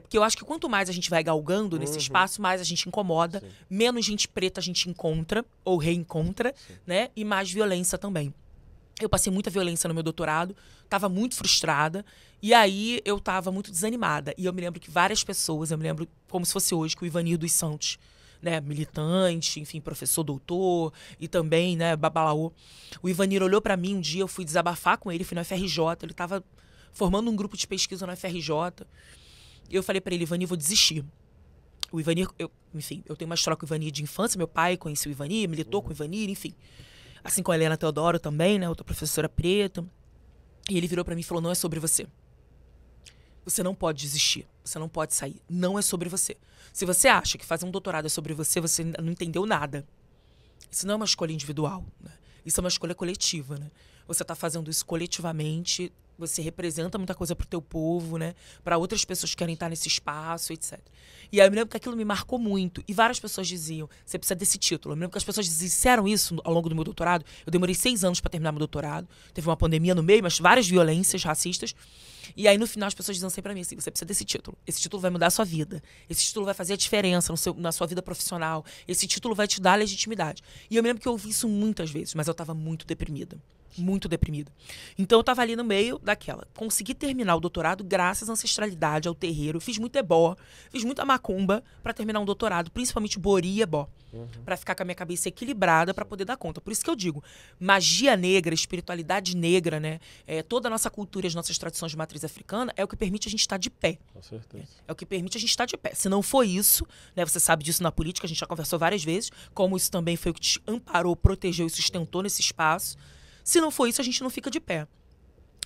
Porque eu acho que quanto mais a gente vai galgando nesse espaço, mais a gente incomoda, sim, menos gente preta a gente encontra ou reencontra, sim, né? E mais violência também. Eu passei muita violência no meu doutorado, estava muito frustrada, e aí eu estava muito desanimada. E eu me lembro que várias pessoas, eu me lembro como se fosse hoje, que o Ivanir dos Santos, né, militante, enfim, professor doutor, e também, né, babalaô. O Ivanir olhou para mim um dia, eu fui desabafar com ele, fui na FRJ, ele estava formando um grupo de pesquisa na FRJ, e eu falei para ele, Ivanir, vou desistir. O Ivanir, enfim, eu tenho uma história com o Ivanir de infância, meu pai conheceu o Ivanir, militou com o Ivanir, enfim. Assim como a Helena Teodoro também, né? Outra professora preta. E ele virou pra mim e falou, não é sobre você. Você não pode desistir. Você não pode sair. Não é sobre você. Se você acha que fazer um doutorado é sobre você, você não entendeu nada. Isso não é uma escolha individual, né? Isso é uma escolha coletiva, né? Você tá fazendo isso coletivamente, você representa muita coisa pro teu povo, né? Para outras pessoas que querem estar nesse espaço, etc. E aí eu me lembro que aquilo me marcou muito. E várias pessoas diziam, você precisa desse título. Eu me lembro que as pessoas disseram isso ao longo do meu doutorado. Eu demorei 6 anos para terminar meu doutorado. Teve uma pandemia no meio, mas várias violências racistas. E aí, no final, as pessoas diziam sempre pra mim assim, você precisa desse título. Esse título vai mudar a sua vida. Esse título vai fazer a diferença na sua vida profissional. Esse título vai te dar legitimidade. E eu me lembro que eu ouvi isso muitas vezes, mas eu estava muito deprimida. Muito deprimida. Então eu estava ali no meio daquela. Consegui terminar o doutorado graças à ancestralidade, ao terreiro. Fiz muito ebó, fiz muita macumba para terminar um doutorado, principalmente bori e ebó. Para ficar com a minha cabeça equilibrada para poder dar conta. Por isso que eu digo, magia negra, espiritualidade negra, né? Toda a nossa cultura e as nossas tradições de matriz africana é o que permite a gente estar de pé. Com certeza. É o que permite a gente estar de pé. Se não for isso, né, você sabe disso na política, a gente já conversou várias vezes, como isso também foi o que te amparou, protegeu e sustentou nesse espaço. Se não for isso, a gente não fica de pé.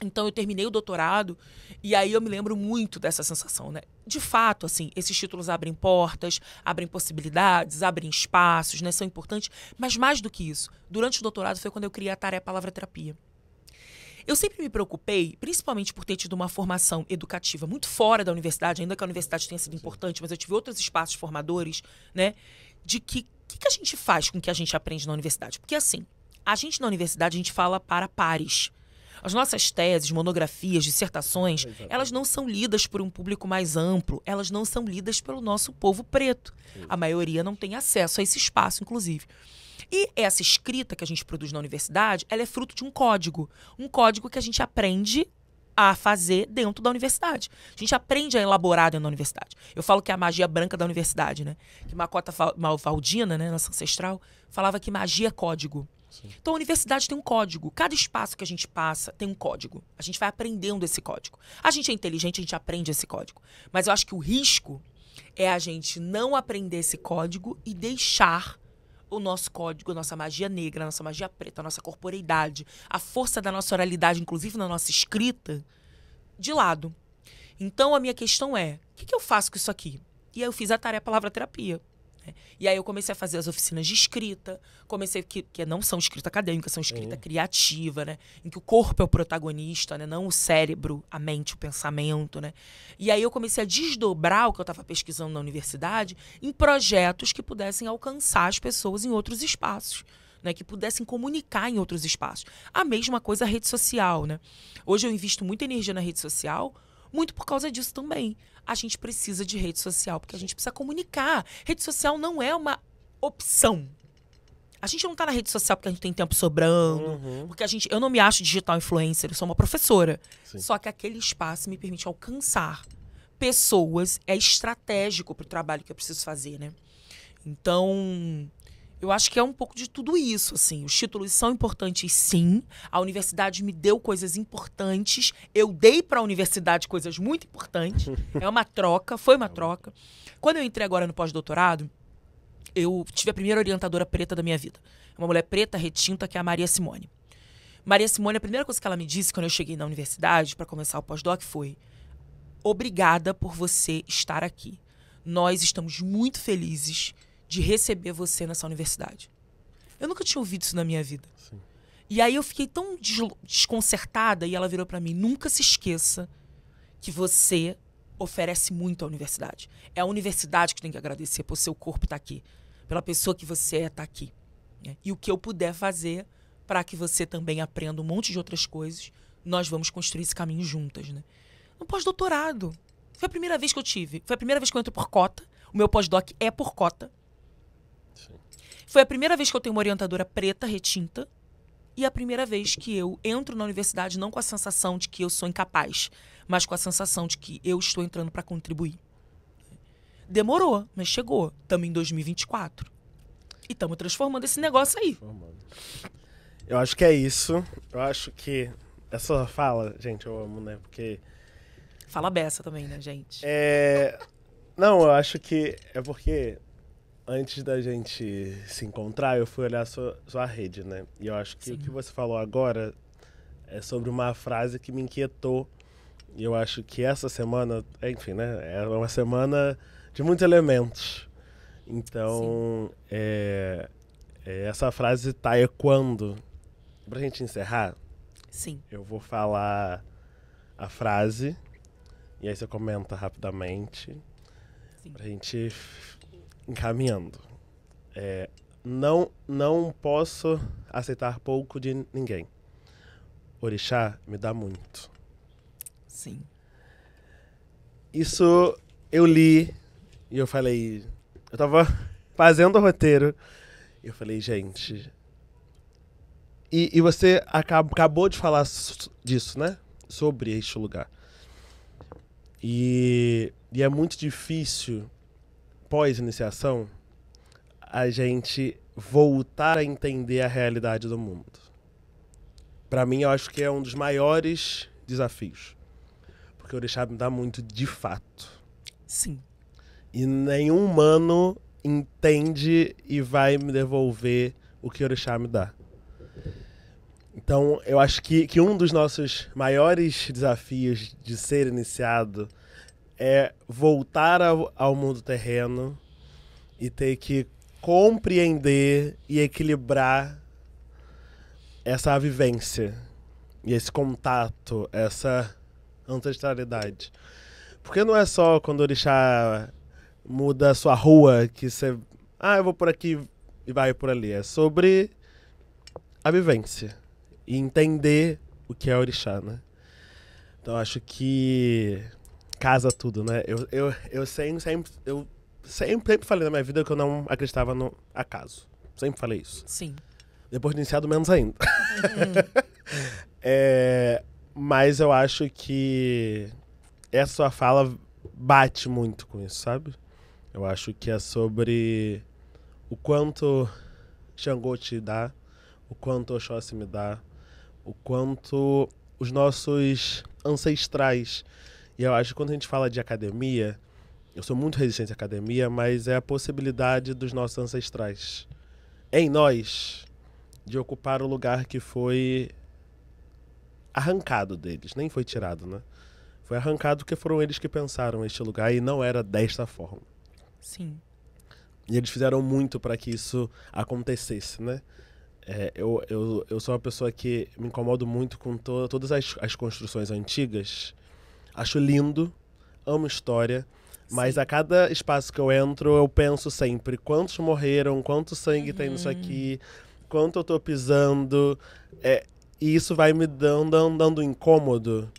Então, eu terminei o doutorado e aí eu me lembro muito dessa sensação, né? De fato, assim, esses títulos abrem portas, abrem possibilidades, abrem espaços, né? São importantes. Mas mais do que isso, durante o doutorado foi quando eu criei a tarefa Palavra Terapia. Eu sempre me preocupei, principalmente por ter tido uma formação educativa muito fora da universidade, ainda que a universidade tenha sido importante, mas eu tive outros espaços formadores, né? De que a gente faz com o que a gente aprende na universidade? Porque, assim, a gente na universidade, a gente fala para pares. As nossas teses, monografias, dissertações, elas não são lidas por um público mais amplo, elas não são lidas pelo nosso povo preto. A maioria não tem acesso a esse espaço, inclusive. E essa escrita que a gente produz na universidade, ela é fruto de um código que a gente aprende a fazer dentro da universidade. A gente aprende a elaborar dentro da universidade. Eu falo que é a magia branca da universidade, né? Que Macota Malvaldina, né, nossa ancestral, falava que magia é código. Sim. Então, a universidade tem um código. Cada espaço que a gente passa tem um código. A gente vai aprendendo esse código. A gente é inteligente, a gente aprende esse código. Mas eu acho que o risco é a gente não aprender esse código e deixar o nosso código, a nossa magia negra, a nossa magia preta, a nossa corporeidade, a força da nossa oralidade, inclusive na nossa escrita, de lado. Então, a minha questão é, o que eu faço com isso aqui? E aí eu fiz a tarefa Palavra Terapia. E aí eu comecei a fazer as oficinas de escrita, que não são escrita acadêmica, são escrita criativa, né? Em que o corpo é o protagonista, né? Não o cérebro, a mente, o pensamento, né? E aí eu comecei a desdobrar o que eu estava pesquisando na universidade em projetos que pudessem alcançar as pessoas em outros espaços. Né, que pudessem comunicar em outros espaços. A mesma coisa a rede social, né? Hoje eu invisto muita energia na rede social, muito por causa disso também. A gente precisa de rede social, porque a gente precisa comunicar. Rede social não é uma opção. A gente não tá na rede social porque a gente tem tempo sobrando, porque eu não me acho digital influencer, eu sou uma professora. Sim. Só que aquele espaço me permite alcançar pessoas, é estratégico pro trabalho que eu preciso fazer, né? Então, eu acho que é um pouco de tudo isso, assim. Os títulos são importantes, sim. A universidade me deu coisas importantes. Eu dei para a universidade coisas muito importantes. É uma troca, foi uma troca. Quando eu entrei agora no pós-doutorado, eu tive a primeira orientadora preta da minha vida. Uma mulher preta, retinta, que é a Maria Simone. Maria Simone, a primeira coisa que ela me disse quando eu cheguei na universidade para começar o pós-doc foi: obrigada por você estar aqui. Nós estamos muito felizes de receber você nessa universidade. Eu nunca tinha ouvido isso na minha vida. Sim. E aí eu fiquei tão desconcertada e ela virou pra mim: nunca se esqueça que você oferece muito à universidade. É a universidade que tem que agradecer por seu corpo estar aqui, pela pessoa que você é estar aqui. Né? E o que eu puder fazer para que você também aprenda um monte de outras coisas, nós vamos construir esse caminho juntas. Né? No pós-doutorado, foi a primeira vez que eu tive, foi a primeira vez que eu entro por cota, o meu pós-doc é por cota. Sim. Foi a primeira vez que eu tenho uma orientadora preta, retinta, e a primeira vez que eu entro na universidade não com a sensação de que eu sou incapaz, mas com a sensação de que eu estou entrando para contribuir. Demorou, mas chegou. Estamos em 2024. E estamos transformando esse negócio aí. Eu acho que é isso. Eu acho que essa fala, gente, eu amo, né? Porque... Fala beça também, né, gente? Não, eu acho que é porque... Antes da gente se encontrar, eu fui olhar sua rede, né? E eu acho que Sim. O que você falou agora é sobre uma frase que me inquietou. E eu acho que essa semana, enfim, né? É uma semana de muitos elementos. Então, essa frase tá ecoando. Pra gente encerrar, Sim. Eu vou falar a frase e aí você comenta rapidamente. Sim. Pra gente... encaminhando. Não posso aceitar pouco de ninguém. Orixá me dá muito. Sim. Isso eu li e eu falei... Eu tava fazendo o roteiro e eu falei, gente... E você acabou de falar disso, né? Sobre este lugar. E é muito difícil... pós-iniciação, a gente voltar a entender a realidade do mundo. Para mim, eu acho que é um dos maiores desafios. Porque o orixá me dá muito de fato. Sim. E nenhum humano entende e vai me devolver o que o orixá me dá. Então, eu acho que um dos nossos maiores desafios de ser iniciado é voltar ao mundo terreno e ter que compreender e equilibrar essa vivência e esse contato, essa ancestralidade. Porque não é só quando o orixá muda a sua rua que você... eu vou por aqui e vai por ali. É sobre a vivência e entender o que é orixá, né? Então, acho que... casa tudo, né? Eu sempre falei na minha vida que eu não acreditava no acaso. Sempre falei isso. Sim. Depois de iniciado, menos ainda. Mas eu acho que essa sua fala bate muito com isso, sabe? Eu acho que é sobre o quanto Xangô te dá, o quanto Oxóssi me dá, o quanto os nossos ancestrais. E eu acho que quando a gente fala de academia, eu sou muito resistente à academia, mas é a possibilidade dos nossos ancestrais, em nós, de ocupar o lugar que foi arrancado deles. Nem foi tirado, né? Foi arrancado porque foram eles que pensaram este lugar e não era desta forma. Sim. E eles fizeram muito para que isso acontecesse, né? Eu sou uma pessoa que me incomodo muito com todas as construções antigas. Acho lindo, amo história, mas a cada espaço que eu entro, eu penso sempre quantos morreram, quanto sangue tem nisso aqui, quanto eu tô pisando. E isso vai me dando incômodo,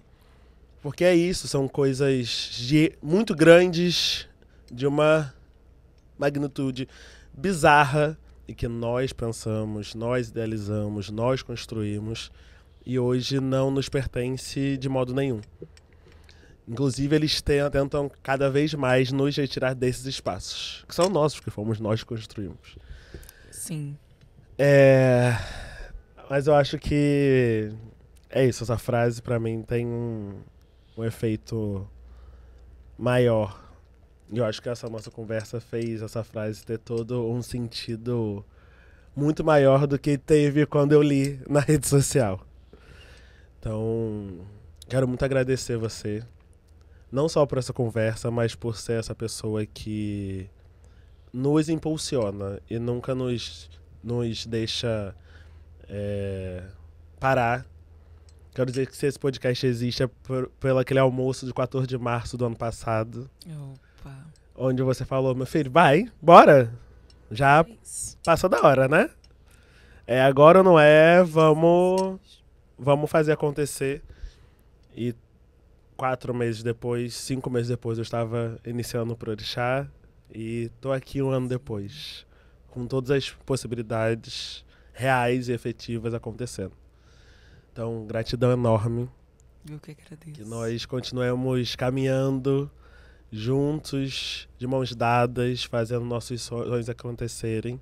porque é isso, são coisas muito grandes, de uma magnitude bizarra, e que nós pensamos, nós idealizamos, nós construímos, e hoje não nos pertence de modo nenhum. Inclusive, eles tentam cada vez mais nos retirar desses espaços, que são nossos, porque fomos nós que construímos. Sim. Mas eu acho que é isso, essa frase pra mim tem um efeito maior. E eu acho que essa nossa conversa fez essa frase ter todo um sentido muito maior do que teve quando eu li na rede social. Então, quero muito agradecer você. Não só por essa conversa, mas por ser essa pessoa que nos impulsiona e nunca nos deixa parar Quero dizer que se esse podcast existe é pelo aquele almoço de 14 de março do ano passado. Opa. Onde você falou, meu filho, vai, bora. Já É isso. passou da hora, né? É agora ou não é, vamos fazer acontecer. E 4 meses depois, 5 meses depois, eu estava iniciando o Prorixá e tô aqui um ano depois, com todas as possibilidades reais e efetivas acontecendo. Então, gratidão enorme, Eu que agradeço. que nós continuemos caminhando juntos, de mãos dadas, fazendo nossos sonhos acontecerem.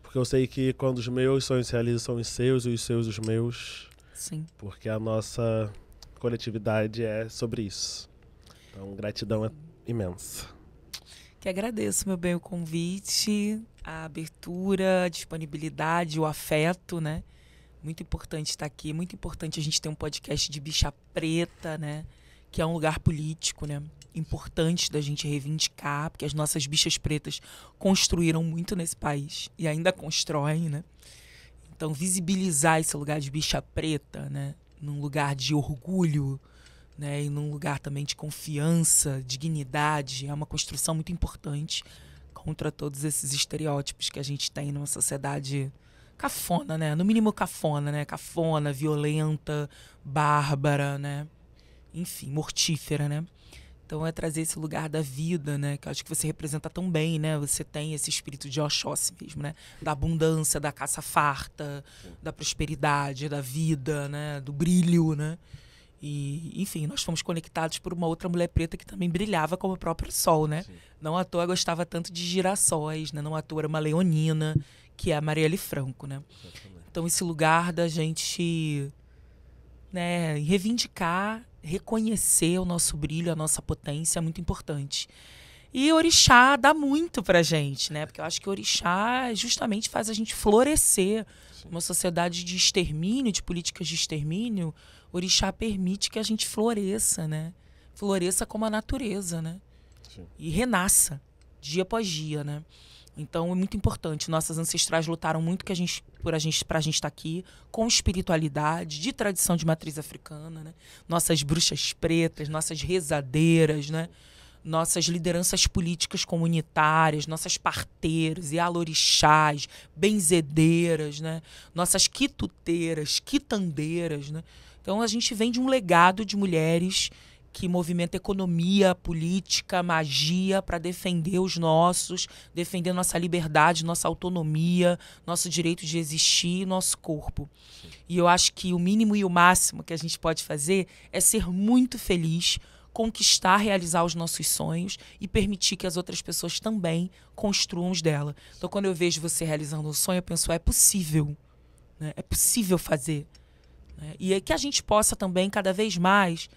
Porque eu sei que quando os meus sonhos se realizam, são os seus e os seus os meus. Sim. Porque a nossa coletividade é sobre isso. Então, gratidão imensa. Que agradeço, meu bem, o convite, a abertura, a disponibilidade, o afeto, né? Muito importante estar aqui, muito importante a gente ter um podcast de bicha preta, né? Que é um lugar político, né? Importante da gente reivindicar, porque as nossas bichas pretas construíram muito nesse país e ainda constroem, né? Então, visibilizar esse lugar de bicha preta, né? Num lugar de orgulho, né? E num lugar também de confiança, dignidade, é uma construção muito importante contra todos esses estereótipos que a gente tem numa sociedade cafona, né? No mínimo cafona, né? Cafona, violenta, bárbara, né? Enfim, mortífera, né? Então é trazer esse lugar da vida, né? Que eu acho que você representa tão bem, né? Você tem esse espírito de Oxóssi mesmo, né? Da abundância, da caça farta, da prosperidade, da vida, né? Do brilho, né? E, enfim, nós fomos conectados por uma outra mulher preta que também brilhava como o próprio sol, né? Sim. Não à toa gostava tanto de girassóis, né? Não à toa era uma leonina, que é a Marielle Franco, né? Exatamente. Então esse lugar da gente, né, reivindicar, reconhecer o nosso brilho, a nossa potência é muito importante. E orixá dá muito pra gente, né? Porque eu acho que orixá justamente faz a gente florescer. Sim. Uma sociedade de extermínio, de políticas de extermínio, orixá permite que a gente floresça, né? Floresça como a natureza, né? Sim. E renasça, dia após dia, né? Então é muito importante. Nossas ancestrais lutaram muito pra gente estar aqui, com espiritualidade, de tradição de matriz africana, né? Nossas bruxas pretas, nossas rezadeiras, né? Nossas lideranças políticas comunitárias, nossas parteiras e alorixás, benzedeiras, né? Nossas quituteiras, quitandeiras, né? Então a gente vem de um legado de mulheres que movimenta economia, política, magia para defender os nossos, defender nossa liberdade, nossa autonomia, nosso direito de existir, nosso corpo. Sim. E eu acho que o mínimo e o máximo que a gente pode fazer é ser muito feliz, conquistar, realizar os nossos sonhos e permitir que as outras pessoas também construam os dela. Então, quando eu vejo você realizando um sonho, eu penso, é possível, né? É possível fazer. Né? E é que a gente possa também, cada vez mais,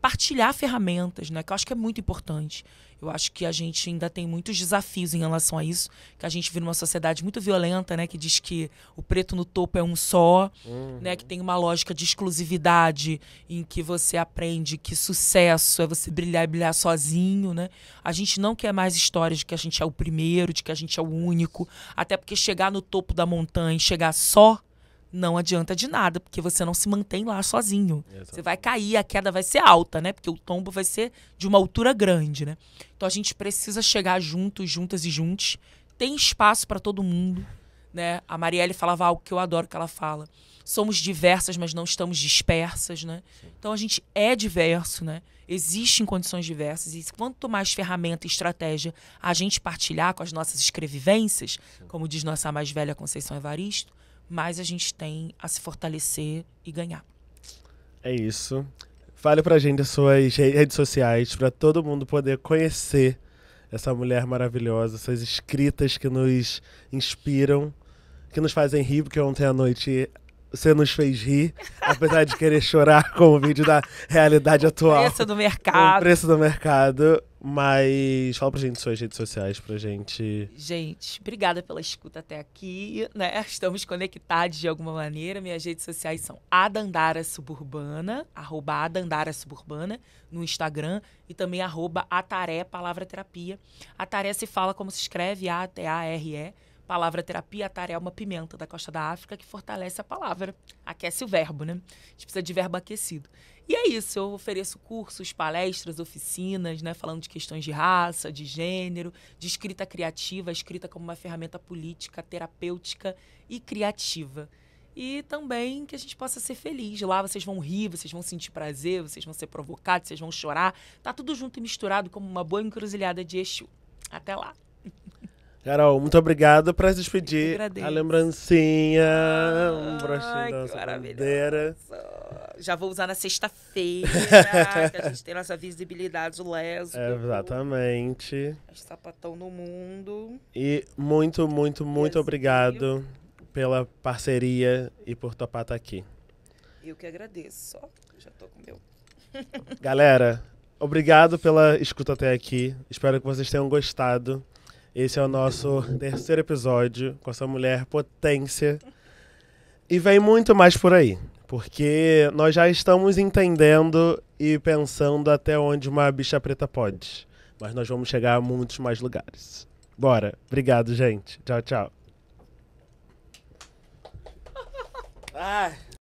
partilhar ferramentas, né? Que eu acho que é muito importante. Eu acho que a gente ainda tem muitos desafios em relação a isso, que a gente vive numa sociedade muito violenta, né? Que diz que o preto no topo é um só, né? Que tem uma lógica de exclusividade em que você aprende que sucesso é você brilhar e brilhar sozinho, né? A gente não quer mais histórias de que a gente é o primeiro, de que a gente é o único, até porque chegar no topo da montanha e chegar só não adianta de nada, porque você não se mantém lá sozinho. Exato. Você vai cair, a queda vai ser alta, né? Porque o tombo vai ser de uma altura grande, né? Então a gente precisa chegar juntos, juntas e juntos. Tem espaço para todo mundo, né? A Marielle falava algo que eu adoro que ela fala. Somos diversas, mas não estamos dispersas, né? Sim. Então a gente é diverso, né? Existe em condições diversas e quanto mais ferramenta e estratégia a gente partilhar com as nossas escrevivências, como diz nossa mais velha Conceição Evaristo, mais a gente tem a se fortalecer e ganhar. É isso. Fale pra gente as suas redes sociais, pra todo mundo poder conhecer essa mulher maravilhosa, essas escritas que nos inspiram, que nos fazem rir, porque ontem à noite você nos fez rir, apesar de querer chorar com o vídeo da realidade atual. O preço do mercado. O preço do mercado. Mas fala pra gente suas redes sociais, pra gente... Gente, obrigada pela escuta até aqui, né? Estamos conectados de alguma maneira. Minhas redes sociais são @AdandarASuburbana, @AdandarASuburbana no Instagram e também @Ataré Palavra Terapia. Ataré se fala como se escreve, ATARE. palavra terapia, a tara é uma pimenta da costa da África que fortalece a palavra, aquece o verbo, né? A gente precisa de verbo aquecido. E é isso, eu ofereço cursos, palestras, oficinas, né? Falando de questões de raça, de gênero, de escrita criativa, a escrita como uma ferramenta política, terapêutica e criativa. E também que a gente possa ser feliz. Lá vocês vão rir, vocês vão sentir prazer, vocês vão ser provocados, vocês vão chorar. Tá tudo junto e misturado como uma boa encruzilhada de Exu. Até lá. Carol, muito obrigado para se despedir. agradeço. A lembrancinha, um Ai, broxinho da que nossa bandeira. Já vou usar na sexta-feira, que a gente tem nossa visibilidade lésbica. Exatamente. Sapatão no mundo. E muito, muito, muito Brasil. obrigado pela parceria e por topar estar aqui. Eu que agradeço, ó. Já tô com o meu. Galera, obrigado pela escuta até aqui. Espero que vocês tenham gostado. Esse é o nosso terceiro episódio com essa mulher potência. E vem muito mais por aí, porque nós já estamos entendendo e pensando até onde uma bicha preta pode. Mas nós vamos chegar a muitos mais lugares. Bora. Obrigado, gente. Tchau, tchau.